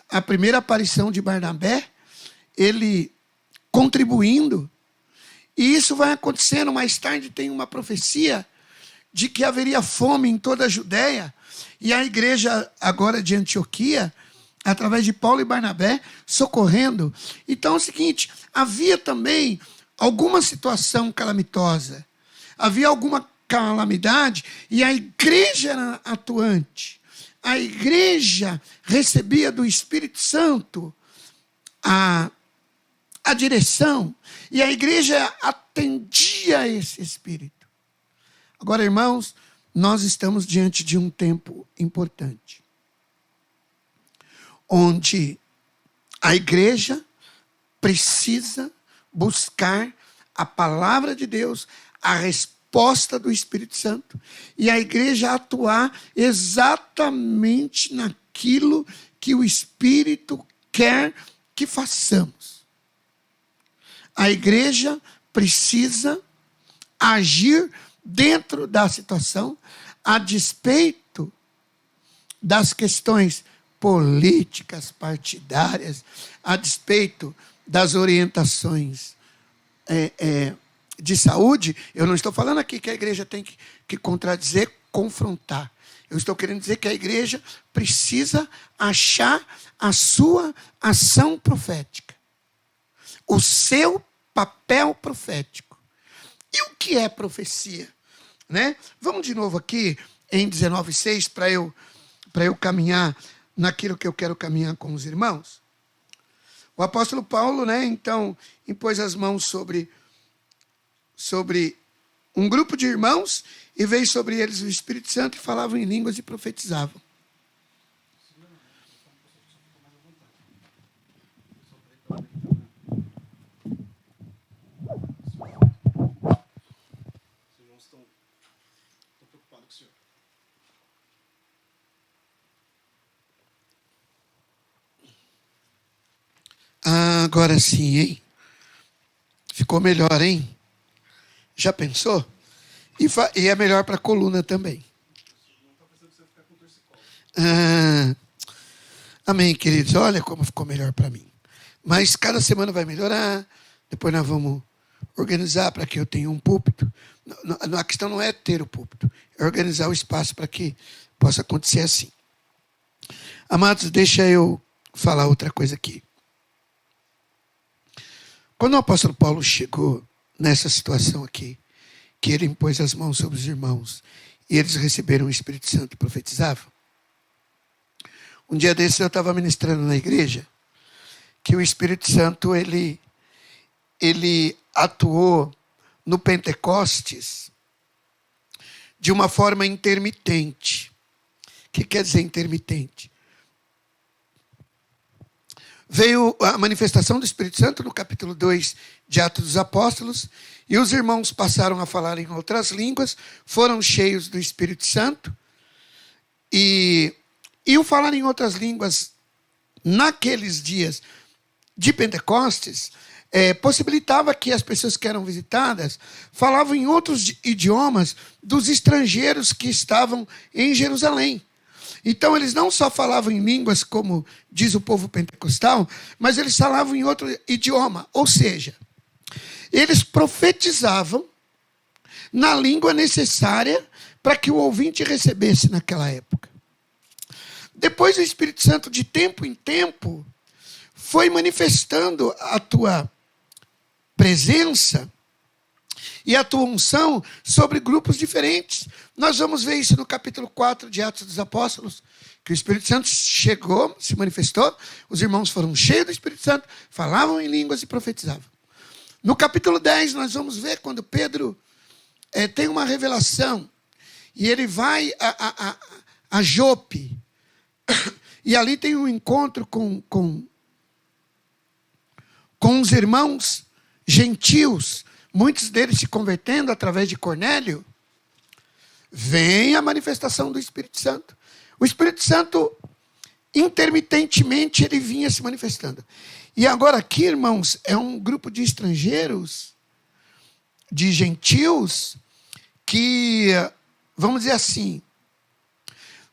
a primeira aparição de Barnabé, ele contribuindo, e isso vai acontecendo. Mais tarde tem uma profecia de que haveria fome em toda a Judéia, e a igreja agora de Antioquia, através de Paulo e Barnabé, socorrendo. Então é o seguinte, havia também alguma situação calamitosa, havia alguma calamidade, e a igreja era atuante. A igreja recebia do Espírito Santo a direção, e a igreja atendia a esse Espírito. Agora, irmãos, nós estamos diante de um tempo importante, onde a igreja precisa buscar a palavra de Deus, a resposta do Espírito Santo, e a igreja atuar exatamente naquilo que o Espírito quer que façamos. A igreja precisa agir dentro da situação, a despeito das questões políticas, partidárias, a despeito das orientações de saúde. Eu não estou falando aqui que a igreja tem que contradizer, confrontar. Eu estou querendo dizer que a igreja precisa achar a sua ação profética, o seu papel profético. E o que é profecia? né? Vamos de novo aqui em 19:6 para eu caminhar naquilo que eu quero caminhar com os irmãos. O apóstolo Paulo, né, então, impôs as mãos sobre um grupo de irmãos e veio sobre eles o Espírito Santo e falavam em línguas e profetizavam. Agora sim, hein? Ficou melhor, hein? Já pensou? E é melhor para a coluna também. Amém, queridos. Olha como ficou melhor para mim. Mas cada semana vai melhorar. Depois nós vamos organizar para que eu tenha um púlpito. A questão não é ter o púlpito, é organizar o espaço para que possa acontecer assim. Amados, deixa eu falar outra coisa aqui. Quando o apóstolo Paulo chegou nessa situação aqui, que ele impôs as mãos sobre os irmãos e eles receberam o Espírito Santo e profetizavam, um dia desses eu estava ministrando na igreja que o Espírito Santo ele atuou no Pentecostes de uma forma intermitente. O que quer dizer intermitente? Veio a manifestação do Espírito Santo no capítulo 2 de Atos dos Apóstolos, e os irmãos passaram a falar em outras línguas, foram cheios do Espírito Santo, e o falar em outras línguas naqueles dias de Pentecostes possibilitava que as pessoas que eram visitadas falavam em outros idiomas dos estrangeiros que estavam em Jerusalém. Então, eles não só falavam em línguas, como diz o povo pentecostal, mas eles falavam em outro idioma. Ou seja, eles profetizavam na língua necessária para que o ouvinte recebesse naquela época. Depois, o Espírito Santo, de tempo em tempo, foi manifestando a tua presença e a tua unção sobre grupos diferentes. Nós vamos ver isso no capítulo 4 de Atos dos Apóstolos, que o Espírito Santo chegou, se manifestou, os irmãos foram cheios do Espírito Santo, falavam em línguas e profetizavam. No capítulo 10, nós vamos ver quando Pedro tem uma revelação, e ele vai a Jope, e ali tem um encontro com os irmãos gentios, muitos deles se convertendo através de Cornélio. Vem a manifestação do Espírito Santo. O Espírito Santo, intermitentemente, ele vinha se manifestando. E agora aqui, irmãos, é um grupo de estrangeiros, de gentios, que, vamos dizer assim,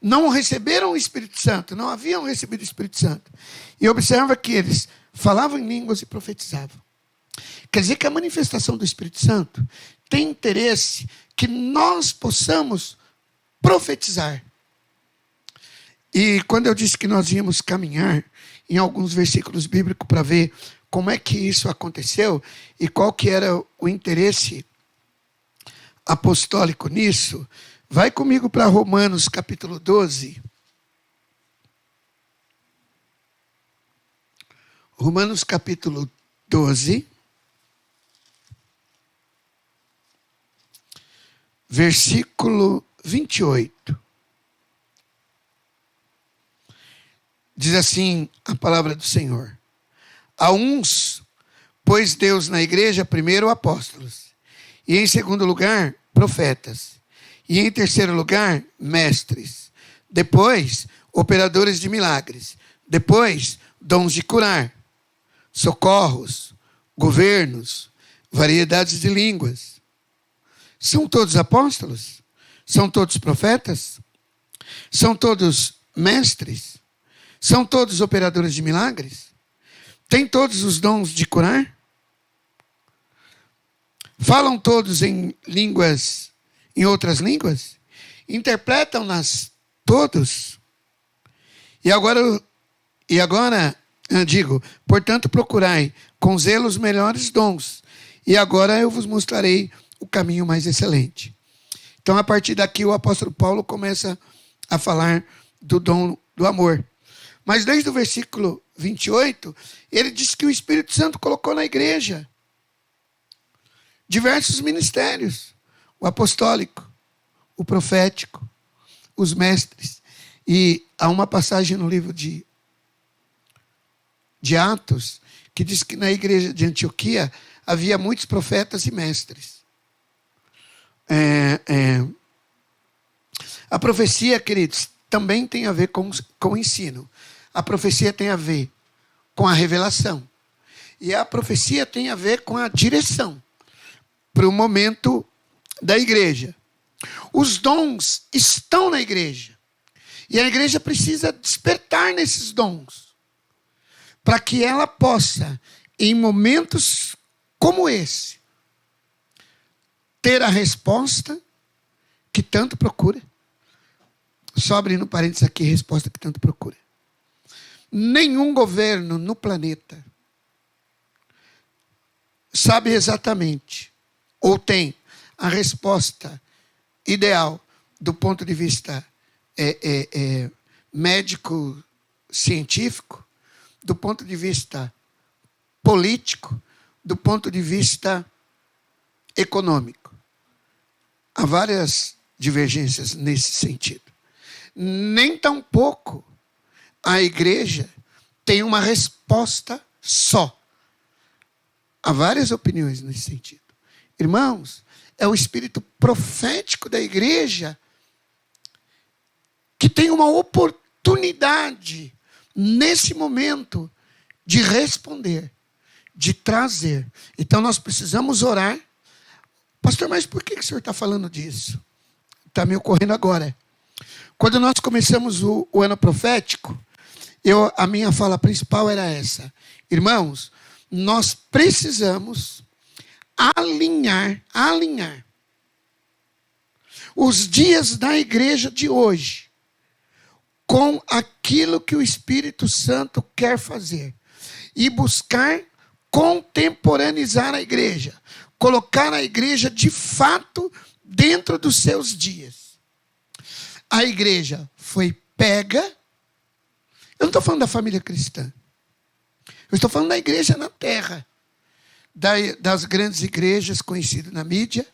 não receberam o Espírito Santo, não haviam recebido o Espírito Santo. E observa que eles falavam em línguas e profetizavam. Quer dizer que a manifestação do Espírito Santo tem interesse que nós possamos profetizar. E quando eu disse que nós íamos caminhar em alguns versículos bíblicos para ver como é que isso aconteceu e qual que era o interesse apostólico nisso, vai comigo para Romanos capítulo 12. Romanos capítulo 12. Versículo 28. Diz assim a palavra do Senhor: a uns pôs Deus na igreja primeiro apóstolos, e em segundo lugar profetas, e em terceiro lugar mestres, depois operadores de milagres, depois dons de curar, socorros, governos, variedades de línguas. São todos apóstolos? São todos profetas? São todos mestres? São todos operadores de milagres? Têm todos os dons de curar? Falam todos em línguas, em outras línguas? Interpretam-nas todos? E agora digo, portanto, procurai com zelo os melhores dons. E agora eu vos mostrarei o caminho mais excelente. Então, a partir daqui, o apóstolo Paulo começa a falar do dom do amor. Mas desde o versículo 28, ele diz que o Espírito Santo colocou na igreja diversos ministérios. O apostólico, o profético, os mestres. E há uma passagem no livro de Atos que diz que na igreja de Antioquia havia muitos profetas e mestres. A profecia, queridos, também tem a ver com o ensino. A profecia tem a ver com a revelação. E a profecia tem a ver com a direção para o momento da igreja. Os dons estão na igreja. E a igreja precisa despertar nesses dons, para que ela possa, em momentos como esse, ter a resposta que tanto procura. Só abrindo parênteses aqui, resposta que tanto procura. Nenhum governo no planeta sabe exatamente, ou tem a resposta ideal do ponto de vista médico-científico, do ponto de vista político, do ponto de vista econômico. Há várias divergências nesse sentido. Nem tampouco a igreja tem uma resposta só. Há várias opiniões nesse sentido. Irmãos, é o espírito profético da igreja que tem uma oportunidade, nesse momento, de responder, de trazer. Então, nós precisamos orar. Pastor, mas por que o senhor está falando disso? Está me ocorrendo agora. Quando nós começamos o ano profético, a minha fala principal era essa. Irmãos, nós precisamos alinhar os dias da igreja de hoje com aquilo que o Espírito Santo quer fazer e buscar contemporaneizar a igreja, colocar a igreja de fato dentro dos seus dias. A igreja foi pega. Eu não estou falando da família cristã. Eu estou falando da igreja na terra. Das grandes igrejas conhecidas na mídia,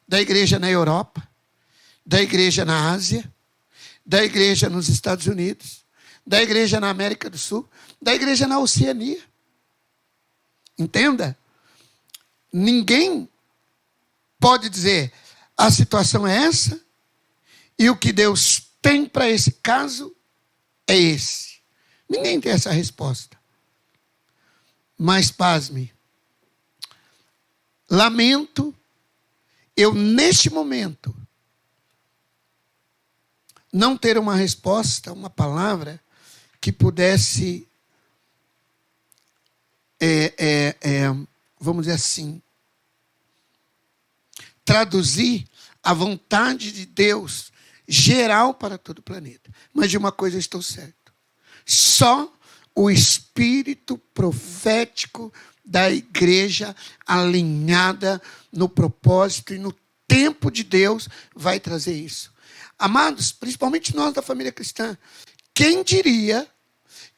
da igreja na Europa, da igreja na Ásia, da igreja nos Estados Unidos, da igreja na América do Sul, da igreja na Oceania. Entenda? Ninguém pode dizer a situação é essa e o que Deus tem para esse caso é esse. Ninguém tem essa resposta. Mas, pasme, lamento eu, neste momento, não ter uma resposta, uma palavra que pudesse, vamos dizer assim, traduzir a vontade de Deus geral para todo o planeta. Mas de uma coisa eu estou certo. Só o espírito profético da igreja alinhada no propósito e no tempo de Deus vai trazer isso. Amados, principalmente nós da família cristã, quem diria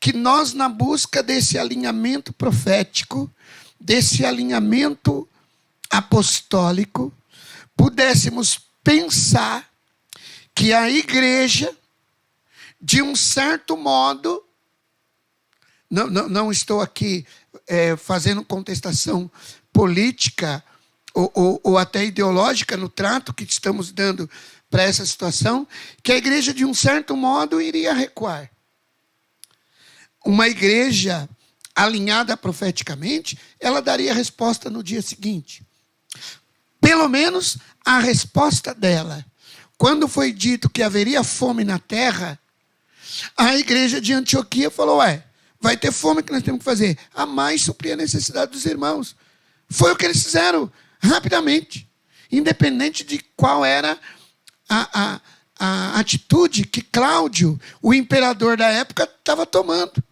que nós, na busca desse alinhamento profético, desse alinhamento apostólico, pudéssemos pensar que a igreja, de um certo modo, não estou aqui fazendo contestação política ou até ideológica no trato que estamos dando para essa situação, que a igreja, de um certo modo, iria recuar. Uma igreja alinhada profeticamente, ela daria resposta no dia seguinte. Pelo menos a resposta dela. Quando foi dito que haveria fome na terra, a igreja de Antioquia falou, vai ter fome, que nós temos que fazer? Amar e suprir a necessidade dos irmãos. Foi o que eles fizeram, rapidamente. Independente de qual era a atitude que Cláudio, o imperador da época, estava tomando.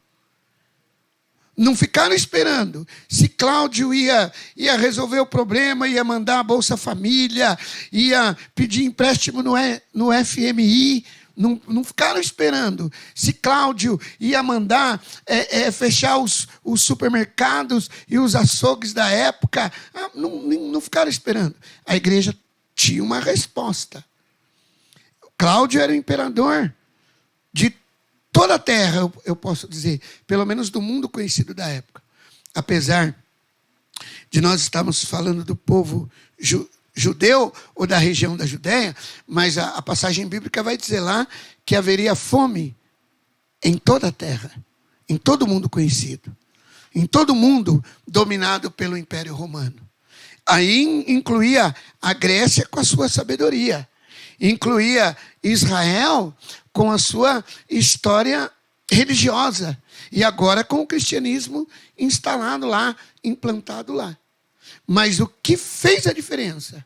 Não ficaram esperando se Cláudio ia resolver o problema, ia mandar a Bolsa Família, ia pedir empréstimo no FMI. Não ficaram esperando se Cláudio ia mandar fechar os supermercados e os açougues da época. Não ficaram esperando. A igreja tinha uma resposta. Cláudio era o imperador de toda a terra, eu posso dizer, pelo menos do mundo conhecido da época. Apesar de nós estarmos falando do povo judeu ou da região da Judéia, mas a passagem bíblica vai dizer lá que haveria fome em toda a terra, em todo o mundo conhecido, em todo o mundo dominado pelo Império Romano. Aí incluía a Grécia com a sua sabedoria, incluía Israel com a sua história religiosa e agora com o cristianismo instalado lá, implantado lá. Mas o que fez a diferença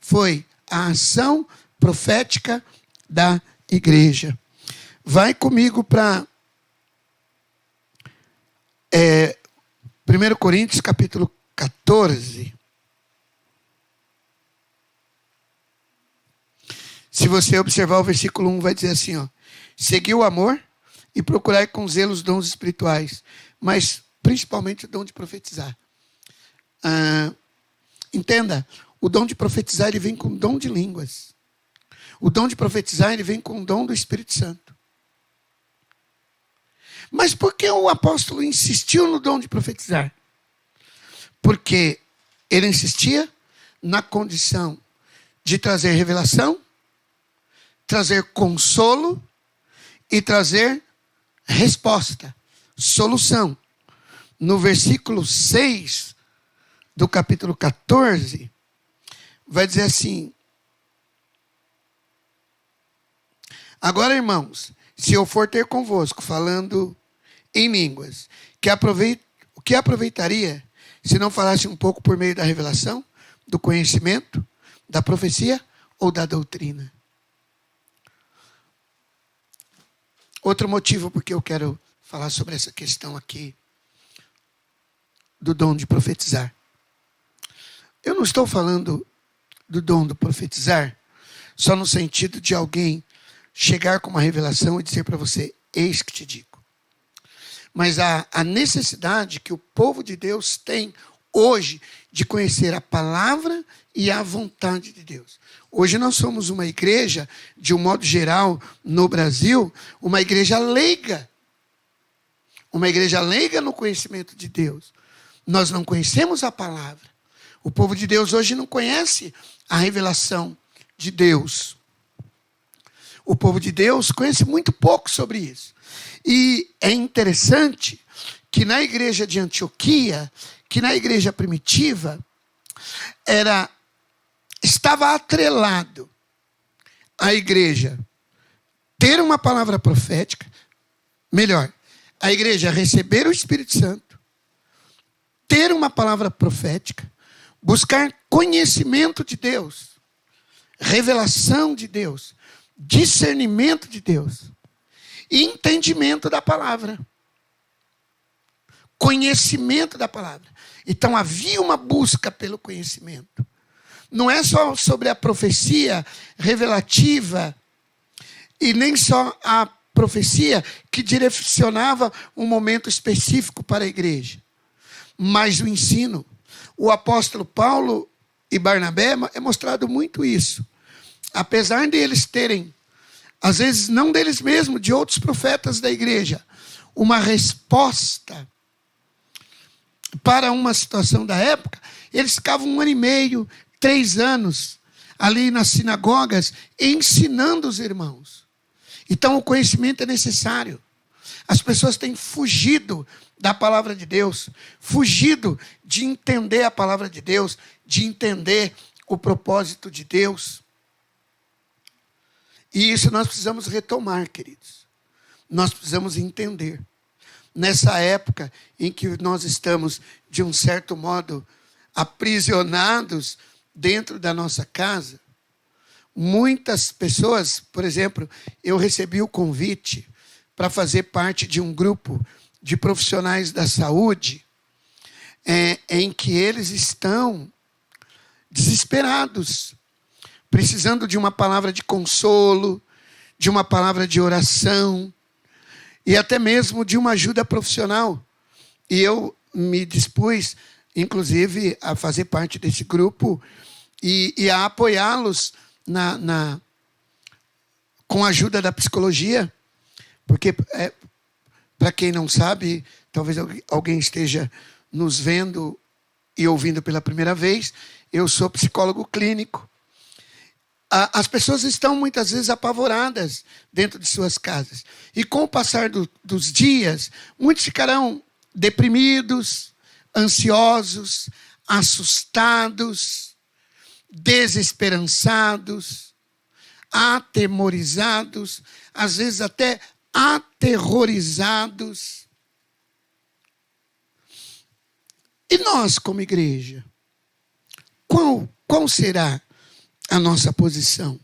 foi a ação profética da igreja. Vai comigo para 1 Coríntios capítulo 14. Se você observar o versículo 1, vai dizer assim, ó: segui o amor e procurai com zelo os dons espirituais, mas principalmente o dom de profetizar. Entenda, o dom de profetizar ele vem com o dom de línguas. O dom de profetizar ele vem com o dom do Espírito Santo. Mas por que o apóstolo insistiu no dom de profetizar? Porque ele insistia na condição de trazer revelação, trazer consolo e trazer resposta, solução. No versículo 6 do capítulo 14, vai dizer assim: agora, irmãos, se eu for ter convosco falando em línguas, o que aproveitaria se não falasse um pouco por meio da revelação, do conhecimento, da profecia ou da doutrina? Outro motivo porque eu quero falar sobre essa questão aqui do dom de profetizar. Eu não estou falando do dom de profetizar só no sentido de alguém chegar com uma revelação e dizer para você: eis que te digo. Mas a necessidade que o povo de Deus tem hoje de conhecer a palavra e a vontade de Deus. Hoje nós somos uma igreja, de um modo geral, no Brasil, uma igreja leiga. Uma igreja leiga no conhecimento de Deus. Nós não conhecemos a palavra. O povo de Deus hoje não conhece a revelação de Deus. O povo de Deus conhece muito pouco sobre isso. E é interessante que na igreja de Antioquia, que na igreja primitiva, estava atrelado a igreja ter uma palavra profética, melhor, a igreja receber o Espírito Santo, ter uma palavra profética, buscar conhecimento de Deus, revelação de Deus, discernimento de Deus e entendimento da palavra. Conhecimento da palavra. Então havia uma busca pelo conhecimento. Não é só sobre a profecia revelativa e nem só a profecia que direcionava um momento específico para a igreja, mas o ensino. O apóstolo Paulo e Barnabé é mostrado muito isso. Apesar de eles terem, às vezes não deles mesmos, de outros profetas da igreja, uma resposta para uma situação da época, eles ficavam 1 ano e meio, 3 anos, ali nas sinagogas, ensinando os irmãos. Então o conhecimento é necessário. As pessoas têm fugido da palavra de Deus, fugido de entender a palavra de Deus, de entender o propósito de Deus. E isso nós precisamos retomar, queridos. Nós precisamos entender. Nessa época em que nós estamos, de um certo modo, aprisionados dentro da nossa casa, muitas pessoas, por exemplo, eu recebi o convite para fazer parte de um grupo de profissionais da saúde em que eles estão desesperados, precisando de uma palavra de consolo, de uma palavra de oração e até mesmo de uma ajuda profissional. E eu me dispus, inclusive, a fazer parte desse grupo e a apoiá-los com a ajuda da psicologia, porque, para quem não sabe, talvez alguém esteja nos vendo e ouvindo pela primeira vez, eu sou psicólogo clínico. As pessoas estão muitas vezes apavoradas dentro de suas casas. E com o passar dos dias, muitos ficarão deprimidos, ansiosos, assustados, desesperançados, atemorizados, às vezes até aterrorizados. E nós, como igreja, qual será a nossa posição?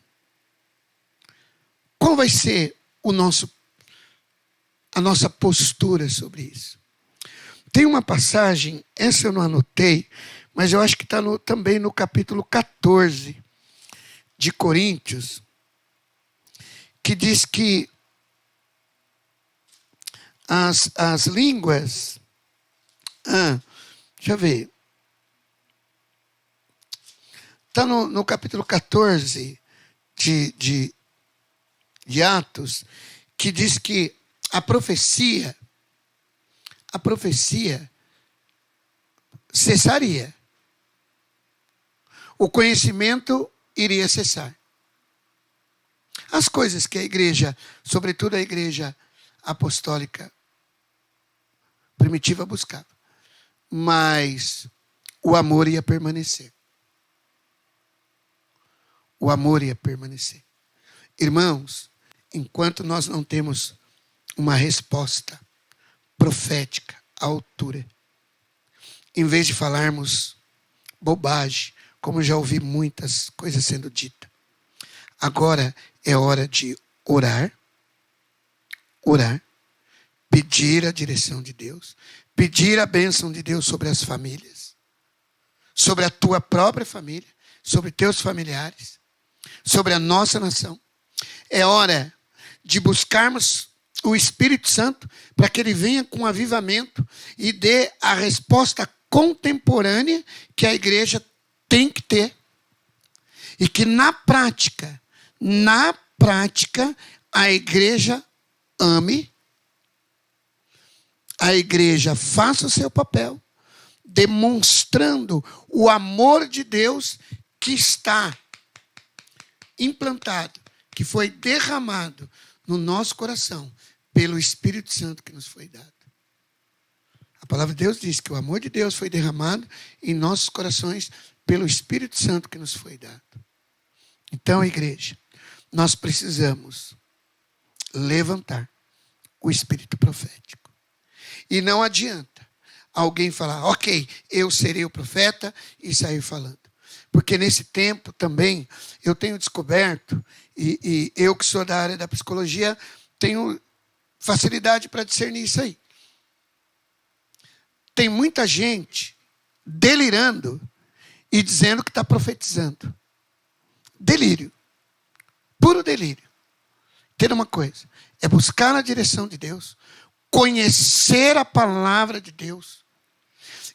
Qual vai ser a nossa postura sobre isso? Tem uma passagem, essa eu não anotei, mas eu acho que está também no capítulo 14 de Coríntios, que diz que as línguas... deixa eu ver. Está no capítulo 14 de Atos, que diz que a profecia cessaria. O conhecimento iria cessar. As coisas que a igreja, sobretudo a igreja apostólica primitiva, buscava. Mas o amor ia permanecer. O amor ia permanecer. Irmãos, enquanto nós não temos uma resposta profética à altura, em vez de falarmos bobagem, como já ouvi muitas coisas sendo ditas, agora é hora de orar, pedir a direção de Deus, pedir a bênção de Deus sobre as famílias, sobre a tua própria família, sobre teus familiares, sobre a nossa nação. É hora de buscarmos o Espírito Santo para que ele venha com avivamento e dê a resposta contemporânea que a igreja tem que ter. E que na prática, a igreja ame, a igreja faça o seu papel, demonstrando o amor de Deus que está implantado, que foi derramado no nosso coração pelo Espírito Santo que nos foi dado. A palavra de Deus diz que o amor de Deus foi derramado em nossos corações pelo Espírito Santo que nos foi dado. Então, igreja, nós precisamos levantar o espírito profético. E não adianta alguém falar, ok, eu serei o profeta e sair falando. Porque nesse tempo também eu tenho descoberto, e eu que sou da área da psicologia, tenho facilidade para discernir isso aí. Tem muita gente delirando e dizendo que está profetizando. Delírio. Puro delírio. Entenda uma coisa. É buscar a direção de Deus, conhecer a palavra de Deus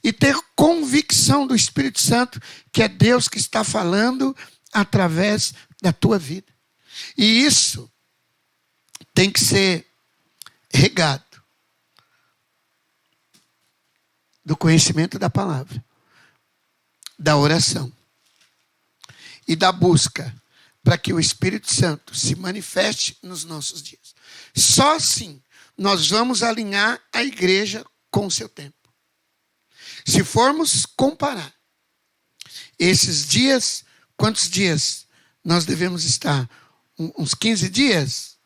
e ter convicção do Espírito Santo que é Deus que está falando através da tua vida. E isso tem que ser regado do conhecimento da palavra, da oração e da busca para que o Espírito Santo se manifeste nos nossos dias. Só assim nós vamos alinhar a igreja com o seu tempo. Se formos comparar esses dias, quantos dias nós devemos estar? Uns 15 dias?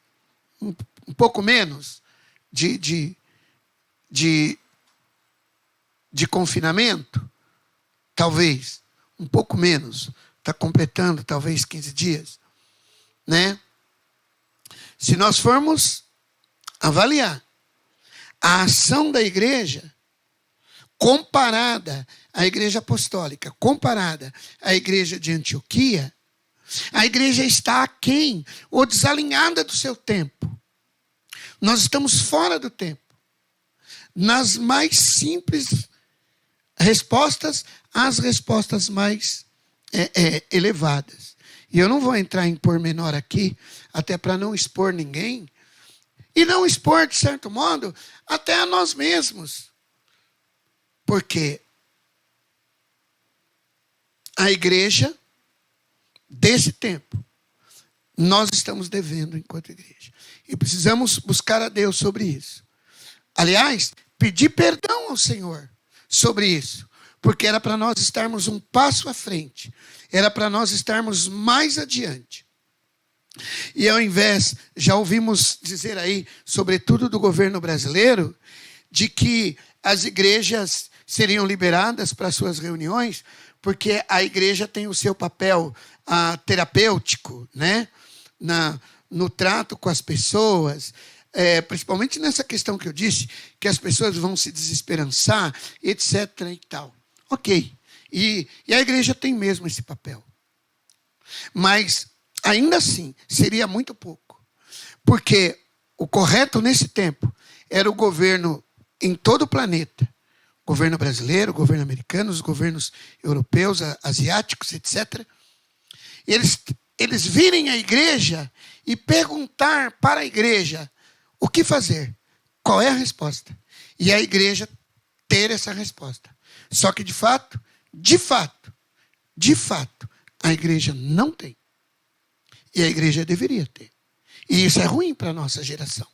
Um pouco menos de confinamento? Talvez. Um pouco menos. Está completando talvez 15 dias. Né? Se nós formos avaliar a ação da igreja, comparada à igreja apostólica, comparada à igreja de Antioquia, a igreja está aquém ou desalinhada do seu tempo. Nós estamos fora do tempo. Nas mais simples respostas, às respostas mais elevadas. E eu não vou entrar em pormenor aqui, até para não expor ninguém, e não expor, de certo modo, até a nós mesmos. Porque a igreja desse tempo, nós estamos devendo enquanto igreja. E precisamos buscar a Deus sobre isso. Aliás, pedir perdão ao Senhor sobre isso. Porque era para nós estarmos um passo à frente. Era para nós estarmos mais adiante. E ao invés, já ouvimos dizer aí, sobretudo do governo brasileiro, de que as igrejas seriam liberadas para suas reuniões, porque a igreja tem o seu papel terapêutico, né? No trato com as pessoas, principalmente nessa questão que eu disse, que as pessoas vão se desesperançar, etc. e tal. Ok. E a igreja tem mesmo esse papel. Mas, ainda assim, seria muito pouco. Porque o correto nesse tempo era o governo em todo o planeta. O governo brasileiro, o governo americano, os governos europeus, asiáticos, etc. Eles virem à igreja e perguntar para a igreja o que fazer. Qual é a resposta? E a igreja ter essa resposta. Só que, de fato, a igreja não tem. E a igreja deveria ter. E isso é ruim para a nossa geração.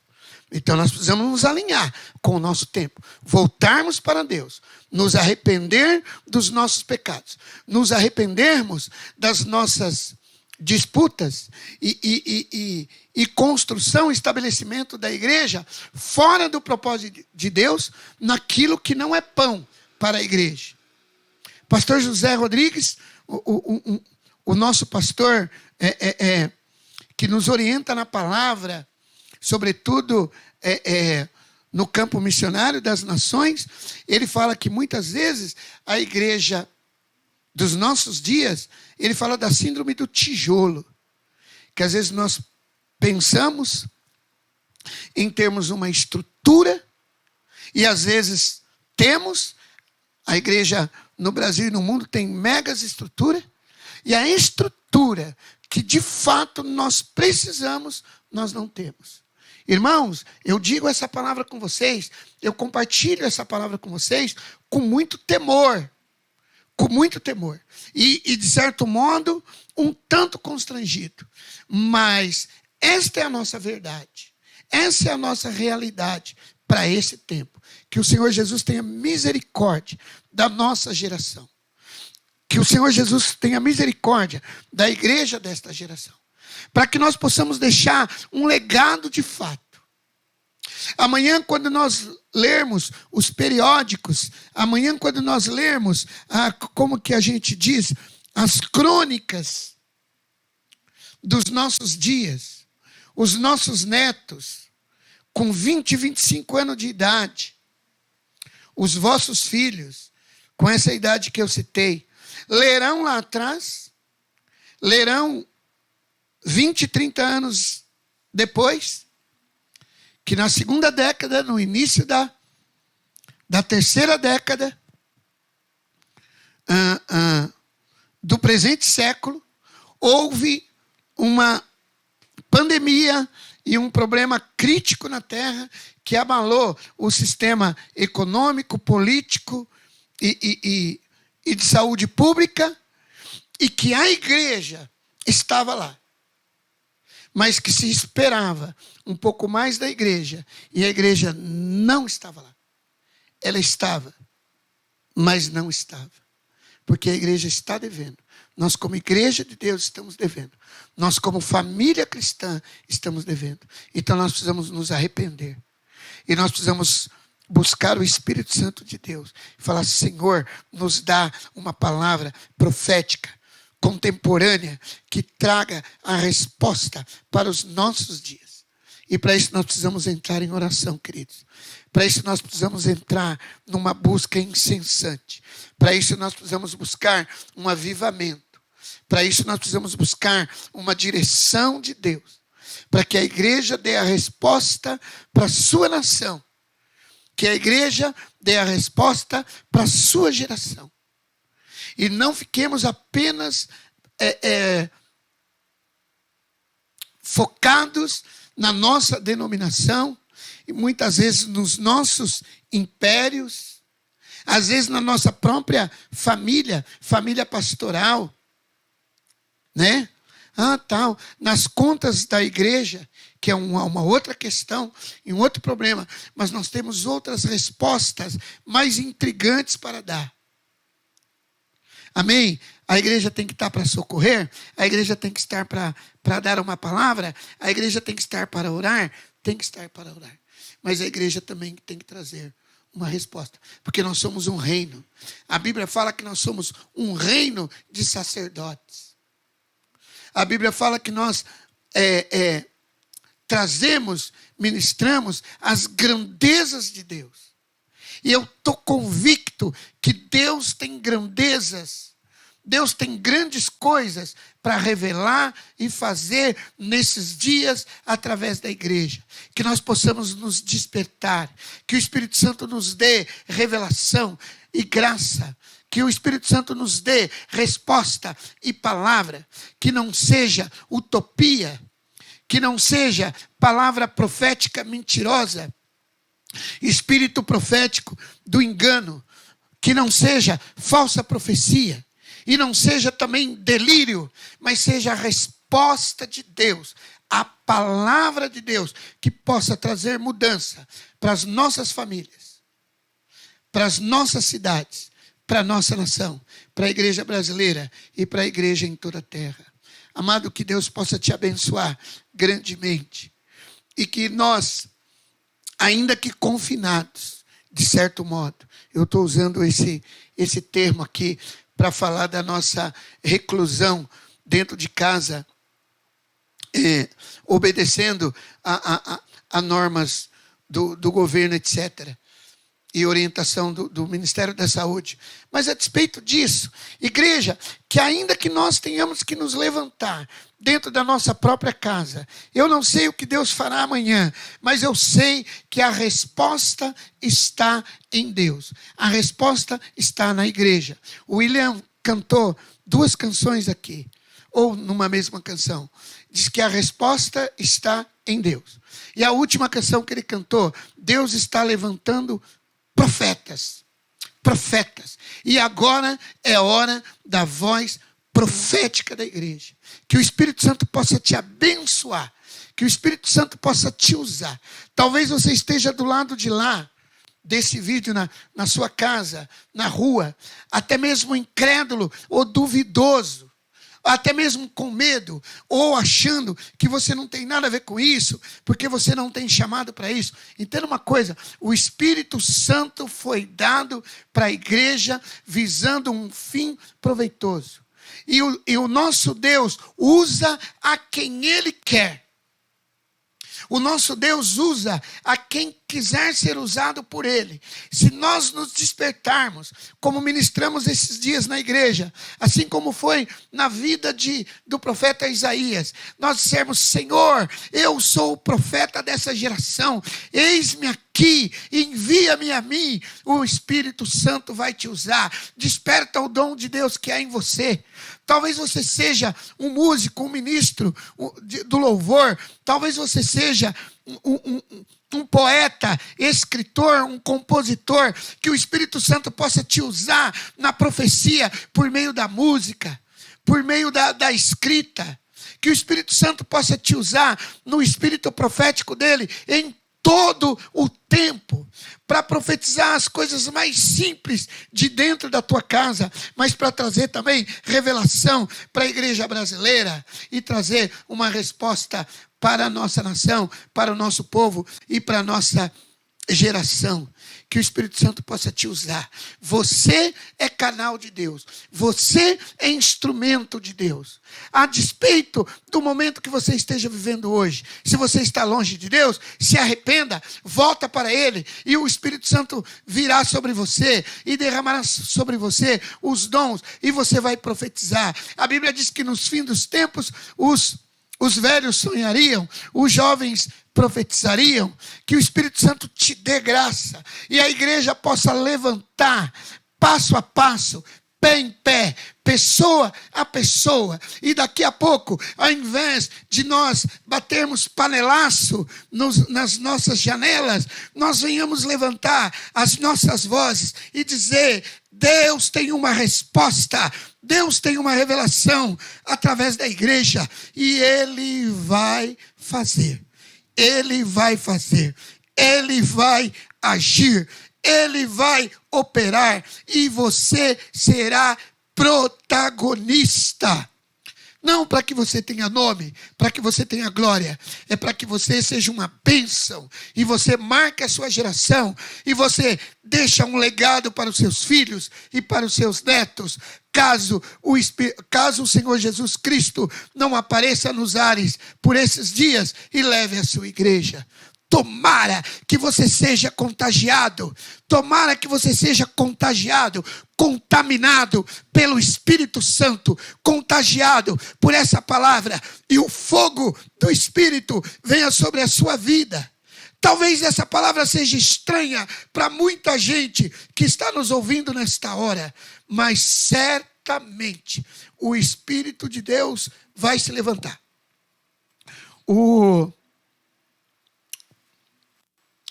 Então nós precisamos nos alinhar com o nosso tempo. Voltarmos para Deus. Nos arrepender dos nossos pecados. Nos arrependermos das nossas disputas e construção, estabelecimento da igreja fora do propósito de Deus, naquilo que não é pão para a igreja. Pastor José Rodrigues, o nosso pastor que nos orienta na palavra, sobretudo no campo missionário das nações, ele fala que muitas vezes a igreja dos nossos dias, ele fala da síndrome do tijolo, que às vezes nós pensamos em termos uma estrutura, e às vezes temos, a igreja no Brasil e no mundo tem megas estrutura, e a estrutura que de fato nós precisamos, nós não temos. Irmãos, eu digo essa palavra com vocês, eu compartilho essa palavra com vocês com muito temor. Com muito temor. E de certo modo, um tanto constrangido. Mas esta é a nossa verdade. Essa é a nossa realidade para esse tempo. Que o Senhor Jesus tenha misericórdia da nossa geração. Que o Senhor Jesus tenha misericórdia da igreja desta geração. Para que nós possamos deixar um legado de fato. Amanhã, quando nós lermos os periódicos, amanhã, quando nós lermos, como que a gente diz, as crônicas dos nossos dias, os nossos netos, com 20, 25 anos de idade, os vossos filhos, com essa idade que eu citei, lerão lá atrás, lerão 20, 30 anos depois, que na segunda década, no início da terceira década do presente século, houve uma pandemia e um problema crítico na Terra que abalou o sistema econômico, político e de saúde pública, e que a igreja estava lá. Mas que se esperava um pouco mais da igreja, e a igreja não estava lá. Ela estava, mas não estava. Porque a igreja está devendo. Nós, como igreja de Deus, estamos devendo. Nós, como família cristã, estamos devendo. Então, nós precisamos nos arrepender. E nós precisamos buscar o Espírito Santo de Deus. E falar, Senhor, nos dá uma palavra profética, contemporânea, que traga a resposta para os nossos dias. E para isso nós precisamos entrar em oração, queridos. Para isso nós precisamos entrar numa busca incessante. Para isso nós precisamos buscar um avivamento. Para isso nós precisamos buscar uma direção de Deus. Para que a igreja dê a resposta para a sua nação. Que a igreja dê a resposta para a sua geração. E não fiquemos apenas focados na nossa denominação, e muitas vezes nos nossos impérios, às vezes na nossa própria família pastoral, né? Tal, nas contas da igreja, que é uma outra questão e um outro problema, mas nós temos outras respostas mais intrigantes para dar. Amém? A igreja tem que estar para socorrer, a igreja tem que estar para dar uma palavra, a igreja tem que estar para orar, tem que estar para orar. Mas a igreja também tem que trazer uma resposta, porque nós somos um reino. A Bíblia fala que nós somos um reino de sacerdotes. A Bíblia fala que nós trazemos, ministramos as grandezas de Deus. E eu estou convicto que Deus tem grandezas, Deus tem grandes coisas para revelar e fazer nesses dias através da igreja. Que nós possamos nos despertar, que o Espírito Santo nos dê revelação e graça, que o Espírito Santo nos dê resposta e palavra, que não seja utopia, que não seja palavra profética mentirosa, espírito profético do engano, que não seja falsa profecia, e não seja também delírio, mas seja a resposta de Deus, a palavra de Deus, que possa trazer mudança para as nossas famílias, para as nossas cidades, para a nossa nação, para a igreja brasileira e para a igreja em toda a terra. Amado, que Deus possa te abençoar grandemente e que nós, ainda que confinados, de certo modo, eu estou usando esse termo aqui para falar da nossa reclusão dentro de casa, obedecendo a normas do governo, etc., e orientação do Ministério da Saúde. Mas a despeito disso, igreja, que ainda que nós tenhamos que nos levantar dentro da nossa própria casa, eu não sei o que Deus fará amanhã, mas eu sei que a resposta está em Deus. A resposta está na igreja. O William cantou 2 canções aqui, ou numa mesma canção. Diz que a resposta está em Deus. E a última canção que ele cantou, Deus está levantando profetas. E agora é hora da voz profética da igreja. Que o Espírito Santo possa te abençoar. Que o Espírito Santo possa te usar. Talvez você esteja do lado de lá, desse vídeo, na sua casa, na rua, até mesmo incrédulo ou duvidoso, até mesmo com medo, ou achando que você não tem nada a ver com isso, porque você não tem chamado para isso. Entenda uma coisa, o Espírito Santo foi dado para a igreja visando um fim proveitoso. E o nosso Deus usa a quem Ele quer. O nosso Deus usa a quem quiser ser usado por Ele. Se nós nos despertarmos, como ministramos esses dias na igreja, assim como foi na vida do profeta Isaías, nós dissermos: Senhor, eu sou o profeta dessa geração, eis-me aqui, envia-me a mim, o Espírito Santo vai te usar. Desperta o dom de Deus que há em você. Talvez você seja um músico, um ministro do louvor, talvez você seja um poeta, escritor, um compositor, que o Espírito Santo possa te usar na profecia por meio da música, por meio da escrita, que o Espírito Santo possa te usar no espírito profético dele em todo o tempo, para profetizar as coisas mais simples de dentro da tua casa, mas para trazer também revelação para a igreja brasileira e trazer uma resposta para a nossa nação, para o nosso povo e para a nossa geração. que o Espírito Santo possa te usar. Você é canal de Deus. Você é instrumento de Deus. A despeito do momento que você esteja vivendo hoje, se você está longe de Deus, se arrependa, volta para Ele, e o Espírito Santo virá sobre você e derramará sobre você os dons, e você vai profetizar. A Bíblia diz que nos fins dos tempos, os velhos sonhariam, os jovens profetizariam, que o Espírito Santo te dê graça, e a igreja possa levantar, passo a passo, pé em pé, pessoa a pessoa, e daqui a pouco, ao invés de nós batermos panelaço nas nossas janelas, nós venhamos levantar as nossas vozes e dizer: Deus tem uma resposta, Deus tem uma revelação através da igreja, e Ele vai fazer, Ele vai fazer, Ele vai agir, Ele vai operar, e você será protagonista. Não para que você tenha nome, para que você tenha glória, é para que você seja uma bênção, e você marca a sua geração, e você deixa um legado para os seus filhos e para os seus netos, caso o Senhor Jesus Cristo não apareça nos ares por esses dias e leve a sua igreja. Tomara que você seja contagiado, tomara que você seja contagiado, contaminado pelo Espírito Santo, contagiado por essa palavra, e o fogo do Espírito venha sobre a sua vida. Talvez essa palavra seja estranha para muita gente que está nos ouvindo nesta hora, mas certamente o Espírito de Deus vai se levantar.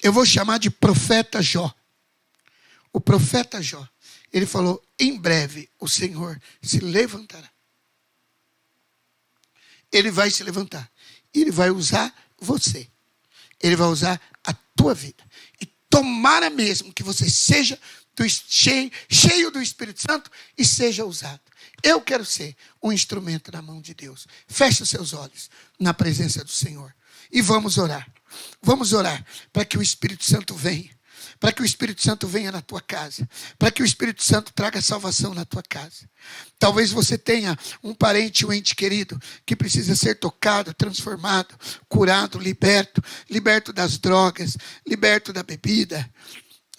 Eu vou chamar de profeta Jó. O profeta Jó, ele falou: em breve o Senhor se levantará. Ele vai se levantar. E Ele vai usar você. Ele vai usar a tua vida. E tomara mesmo que você seja cheio do Espírito Santo e seja usado. Eu quero ser um instrumento na mão de Deus. Feche os seus olhos na presença do Senhor. E vamos orar. Vamos orar para que o Espírito Santo venha. Para que o Espírito Santo venha na tua casa. Para que o Espírito Santo traga salvação na tua casa. Talvez você tenha um parente, um ente querido, que precisa ser tocado, transformado, curado, liberto das drogas, liberto da bebida,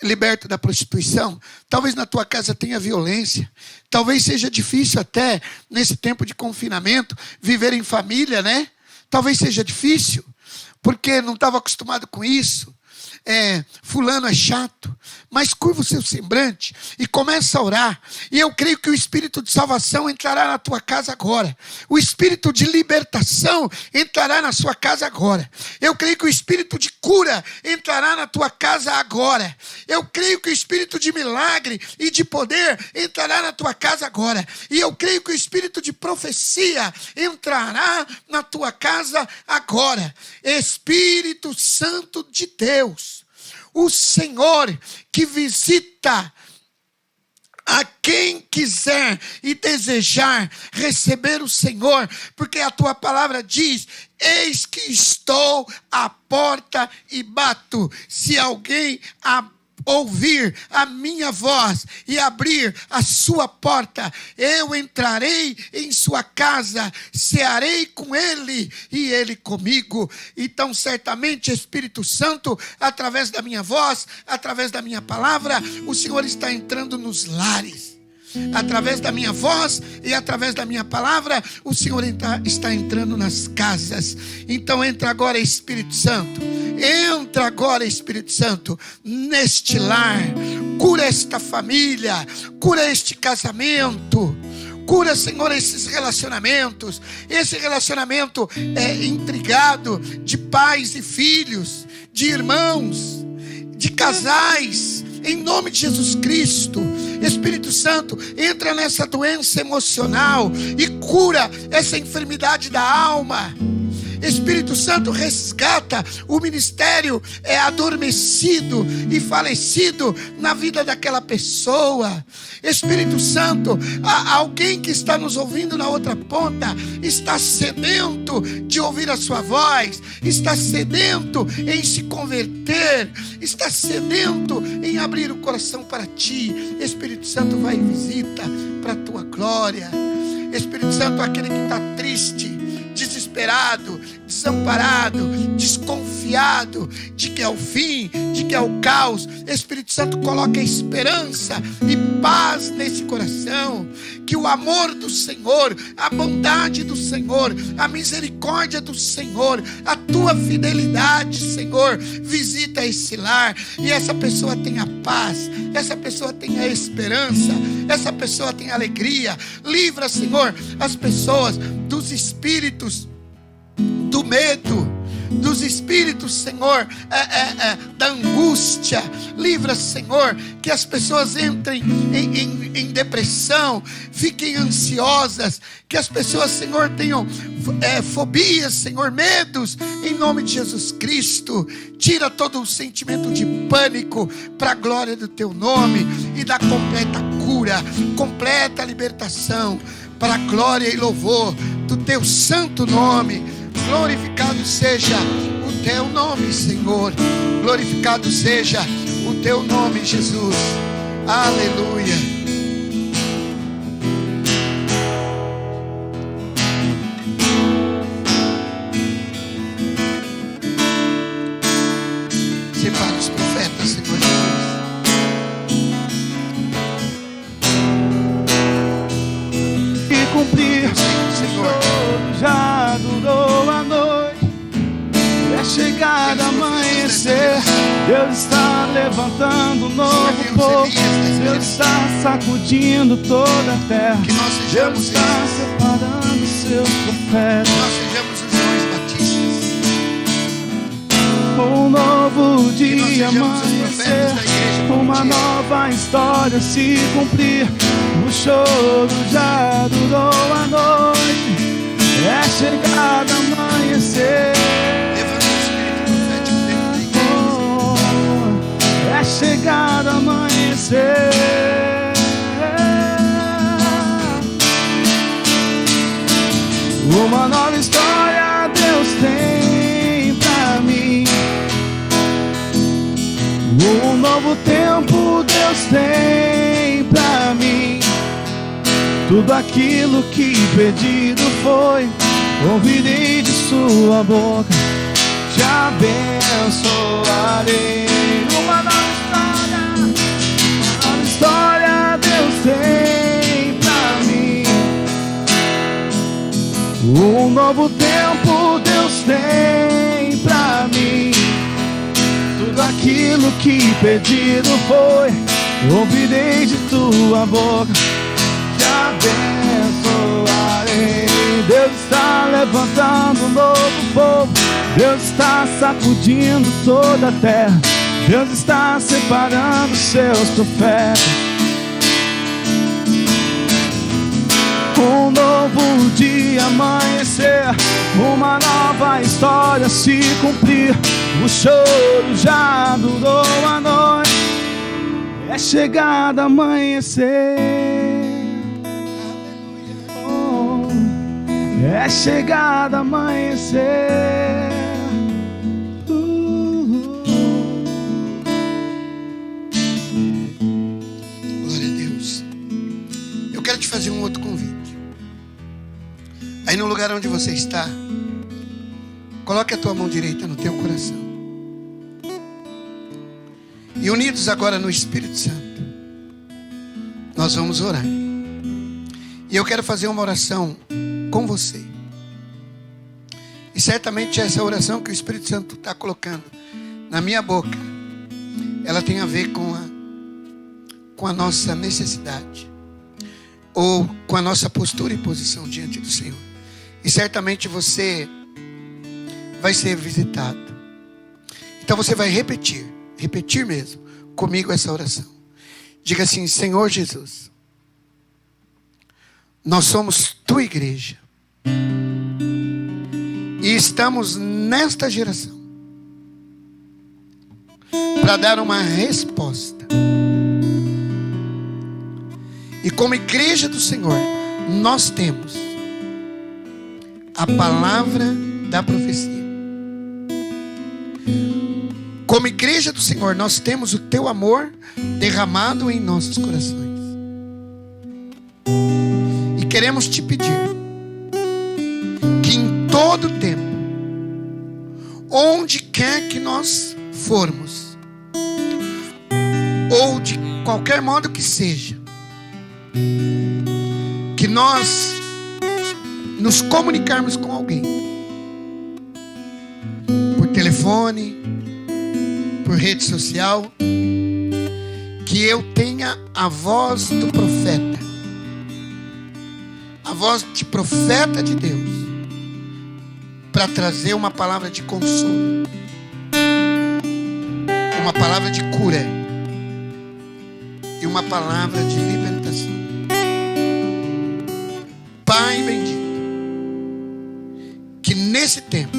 liberto da prostituição. Talvez na tua casa tenha violência. Talvez seja difícil até, nesse tempo de confinamento, viver em família, né? Talvez seja difícil, porque não estava acostumado com isso. Fulano é chato, mas curva o seu semblante e começa a orar, e eu creio que o Espírito de salvação entrará na tua casa agora, o Espírito de libertação entrará na sua casa agora, eu creio que o Espírito de cura entrará na tua casa agora, eu creio que o Espírito de milagre e de poder entrará na tua casa agora, e eu creio que o Espírito de profecia entrará na tua casa agora. Espírito Santo de Deus, o Senhor que visita a quem quiser e desejar receber o Senhor, porque a tua palavra diz: eis que estou à porta e bato. Se alguém ouvir a minha voz e abrir a sua porta, eu entrarei em sua casa, cearei com ele e ele comigo. Então certamente, Espírito Santo, através da minha voz, através da minha palavra, o Senhor está entrando nos lares. Através da minha voz e através da minha palavra, o Senhor está entrando nas casas. Então entra agora, Espírito Santo. Entra agora, Espírito Santo, neste lar. Cura esta família, cura este casamento. Cura, Senhor, esses relacionamentos. Esse relacionamento intrigado de pais e filhos, de irmãos, de casais. Em nome de Jesus Cristo, Espírito Santo, entra nessa doença emocional e cura essa enfermidade da alma. Espírito Santo, resgata o ministério adormecido e falecido na vida daquela pessoa. Espírito Santo, alguém que está nos ouvindo na outra ponta está sedento de ouvir a sua voz, está sedento em se converter, está sedento em abrir o coração para ti. Espírito Santo, vai e visita para a tua glória. Espírito Santo, aquele que está triste, desesperado, desamparado, desconfiado de que é o fim, de que é o caos, Espírito Santo, coloca esperança e paz nesse coração. Que o amor do Senhor, a bondade do Senhor, a misericórdia do Senhor, a tua fidelidade, Senhor, visita esse lar e essa pessoa tenha paz, essa pessoa tenha esperança, essa pessoa tenha alegria. Livra, Senhor, as pessoas dos espíritos do medo, dos espíritos, Senhor, da angústia. Livra, Senhor, que as pessoas entrem em depressão, fiquem ansiosas, que as pessoas, Senhor, tenham fobias, Senhor, medos, em nome de Jesus Cristo. Tira todo o sentimento de pânico para a glória do teu nome e dá completa cura, completa libertação, para a glória e louvor do teu santo nome. Glorificado seja o teu nome, Senhor. Glorificado seja o teu nome, Jesus. Aleluia. Separa os profetas, Senhor Jesus. E cumprir, Senhor, já durou a noite, é chegada amanhecer. Deus está levantando um novo povo, Deus está sacudindo toda a terra, Deus está separando seus profetas. Nós sejamos os Joões Batistas. Um novo dia amanhecer, uma nova história se cumprir. O choro já durou a noite, é chegada amanhecer. É chegada amanhecer. Uma nova história Deus tem pra mim. Um novo tempo Deus tem pra mim. Tudo aquilo que pedido foi, ouvirei de sua boca, te abençoarei. Uma nova história Deus tem pra mim. Um novo tempo Deus tem pra mim. Tudo aquilo que pedido foi, ouvirei de tua boca, te abençoarei. Deus está levantando um novo povo, Deus está sacudindo toda a terra, Deus está separando seus profetas. Um novo dia amanhecer, uma nova história se cumprir. O choro já durou a noite, é chegada amanhecer. Oh, é chegada amanhecer. Glória a Deus. Eu quero te fazer um outro convite. Aí no lugar onde você está, coloque a tua mão direita no teu coração. E unidos agora no Espírito Santo, nós vamos orar. E eu quero fazer uma oração com você. E certamente essa oração que o Espírito Santo está colocando na minha boca, ela tem a ver com a nossa necessidade, ou com a nossa postura e posição diante do Senhor. E certamente você vai ser visitado. Então você vai repetir mesmo comigo essa oração. Diga assim: Senhor Jesus, nós somos tua igreja E estamos nesta geração para dar uma resposta. E como igreja do Senhor, nós temos a palavra da profecia. Como igreja do Senhor, nós temos o teu amor derramado em nossos corações. E queremos te pedir que em todo tempo, onde quer que nós formos, ou de qualquer modo que seja, que nós nos comunicarmos com alguém, por telefone, por rede social, que eu tenha a voz do profeta, a voz de profeta de Deus, para trazer uma palavra de consolo, uma palavra de cura e uma palavra de libertação. Pai bendito, que nesse tempo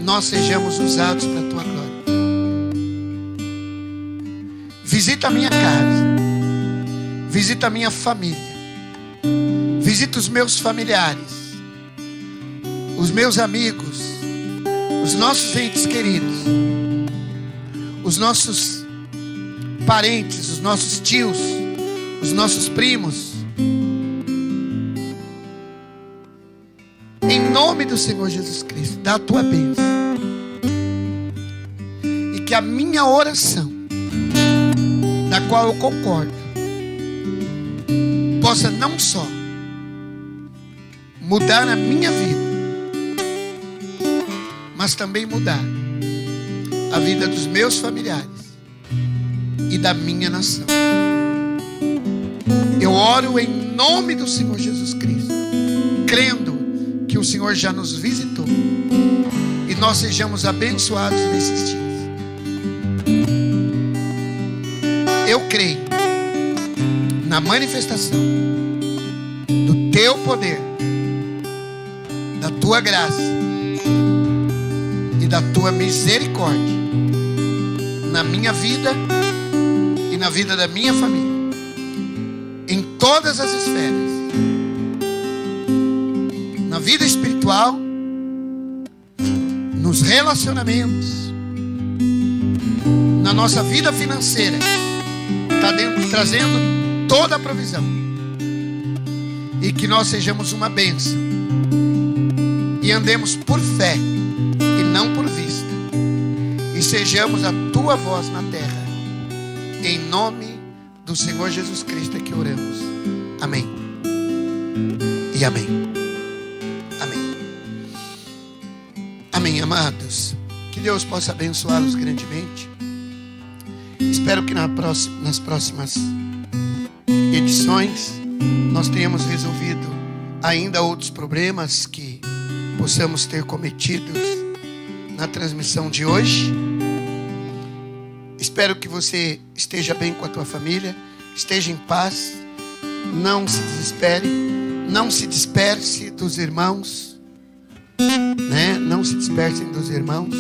nós sejamos usados para a tua glória. Visita a minha casa, visita a minha família, visita os meus familiares, os meus amigos, os nossos entes queridos, os nossos parentes, os nossos tios, os nossos primos. Em nome do Senhor Jesus Cristo, dá a tua bênção. E que a minha oração, da qual eu concordo, possa não só mudar a minha vida, mas também mudar a vida dos meus familiares e da minha nação. Eu oro em nome do Senhor Jesus Cristo, crendo que o Senhor já nos visitou e nós sejamos abençoados nesses dias. Eu creio na manifestação do teu poder, da tua graça e da tua misericórdia na minha vida e na vida da minha família, em todas as esferas, na vida espiritual, nos relacionamentos, na nossa vida financeira. Está trazendo toda a provisão. E que nós sejamos uma bênção. E andemos por fé e não por vista. E sejamos a tua voz na terra. Em nome do Senhor Jesus Cristo é que oramos. Amém. E amém. Amém. Amém, amados. Que Deus possa abençoá-los grandemente. Espero que nas próximas edições nós tenhamos resolvido ainda outros problemas que possamos ter cometidos na transmissão de hoje. Espero que você esteja bem com a tua família, esteja em paz, não se desespere, não se disperse dos irmãos, né? Não se dispersem dos irmãos.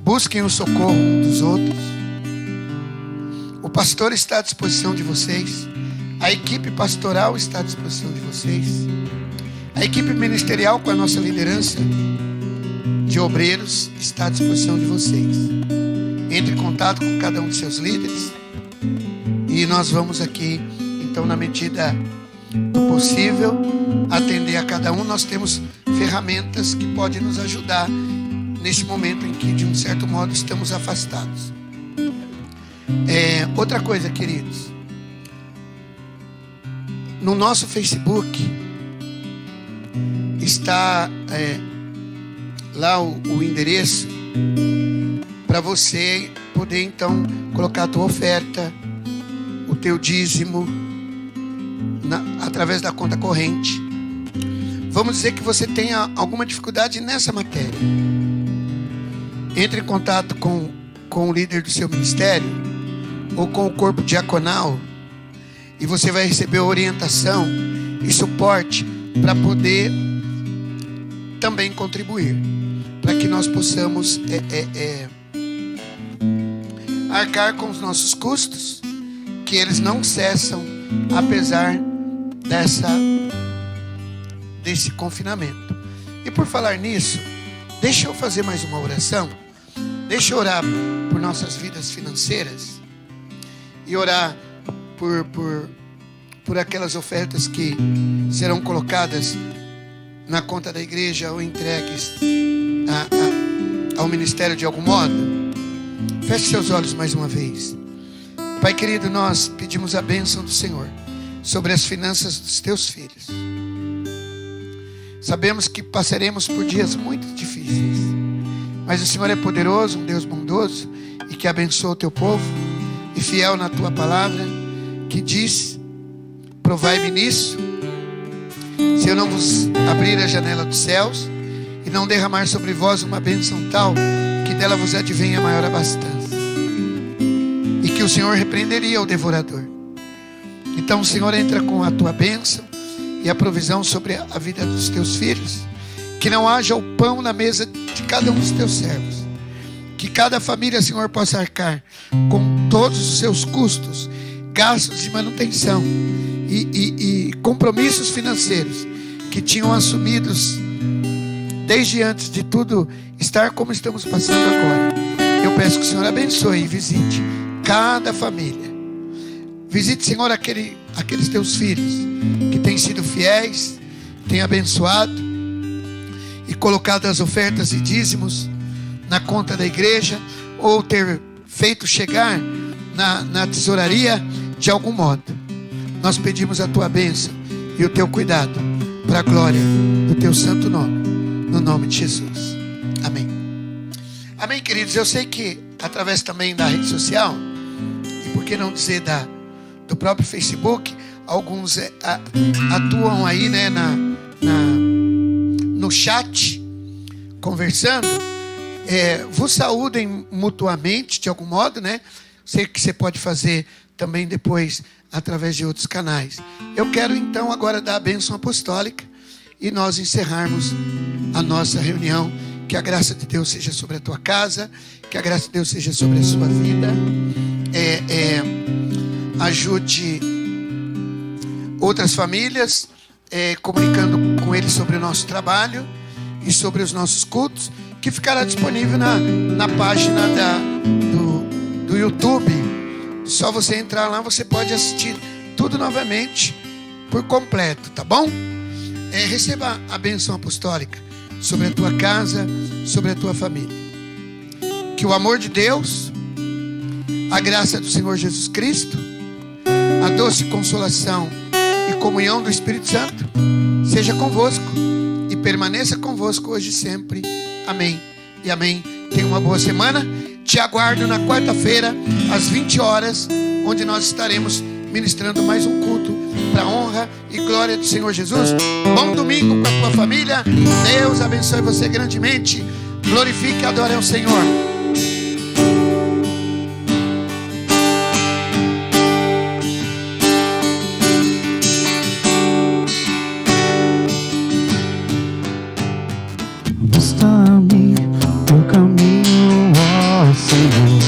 Busquem o socorro uns dos outros. O pastor está à disposição de vocês. A equipe pastoral está à disposição de vocês. A equipe ministerial com a nossa liderança de obreiros está à disposição de vocês. Entre em contato com cada um de seus líderes. E nós vamos aqui, então, na medida do possível, atender a cada um. Nós temos ferramentas que podem nos ajudar neste momento em que, de um certo modo, estamos afastados. Outra coisa, queridos, no nosso Facebook está lá o endereço para você poder então colocar a tua oferta, o teu dízimo através da conta corrente. Vamos dizer que você tenha alguma dificuldade nessa matéria. Entre em contato com o líder do seu ministério ou com o corpo diaconal e você vai receber orientação e suporte para poder também contribuir, para que nós possamos arcar com os nossos custos, que eles não cessam apesar desse confinamento. E por falar nisso, deixa eu fazer mais uma oração. Deixa eu orar por nossas vidas financeiras e orar por aquelas ofertas que serão colocadas na conta da igreja ou entregues ao ministério de algum modo. Feche seus olhos mais uma vez. Pai querido, nós pedimos a bênção do Senhor sobre as finanças dos teus filhos. Sabemos que passaremos por dias muito difíceis, mas o Senhor é poderoso, um Deus bondoso, e que abençoa o teu povo, e fiel na tua palavra, que diz: provai-me nisso, se eu não vos abrir a janela dos céus, e não derramar sobre vós uma bênção tal, que dela vos advenha maior abastança, e que o Senhor repreenderia o devorador. Então o Senhor entra com a tua bênção e a provisão sobre a vida dos teus filhos, que não haja o pão na mesa de cada um dos teus servos, que cada família, Senhor, possa arcar com todos os seus custos, gastos de manutenção e compromissos financeiros que tinham assumidos desde antes de tudo estar como estamos passando agora. Eu peço que o Senhor abençoe e visite cada família. Visite, Senhor, aqueles teus filhos que têm sido fiéis, têm abençoado e colocado as ofertas e dízimos na conta da igreja, ou ter feito chegar na tesouraria de algum modo. Nós pedimos a tua bênção e o teu cuidado, para a glória do teu santo nome, no nome de Jesus. Amém. Amém, queridos. Eu sei que através também da rede social, e por que não dizer do próprio Facebook, alguns atuam aí, né, no chat, conversando. Vos saúdem mutuamente de algum modo, né? Sei que você pode fazer também depois através de outros canais. Eu quero então agora dar a bênção apostólica e nós encerrarmos a nossa reunião. Que a graça de Deus seja sobre a tua casa, que a graça de Deus seja sobre a sua vida. Ajude outras famílias, comunicando com eles sobre o nosso trabalho e sobre os nossos cultos, que ficará disponível na página do YouTube. Só você entrar lá, você pode assistir tudo novamente por completo, tá bom? Receba a bênção apostólica sobre a tua casa, sobre a tua família. Que o amor de Deus, a graça do Senhor Jesus Cristo, a doce consolação e comunhão do Espírito Santo seja convosco e permaneça convosco hoje e sempre. Amém e amém. Tenha uma boa semana. Te aguardo na quarta-feira às 20 horas, onde nós estaremos ministrando mais um culto para a honra e glória do Senhor Jesus. Bom domingo com a tua família. Deus abençoe você grandemente. Glorifique e adore ao Senhor. Mostra-me o caminho, ó Senhor.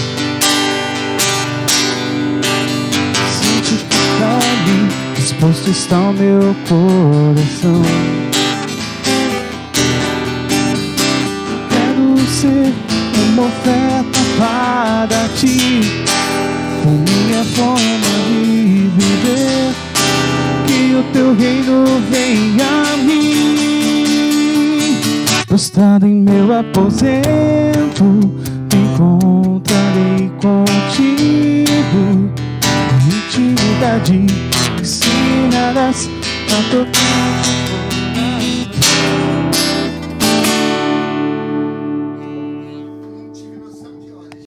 Santifica-me, disposto está o meu coração. Quero ser uma oferta para ti, com minha forma de viver. Que o teu reino venha a mim. Prostrado em meu aposento, encontrarei contigo a intimidade. Ensinarás a tocar.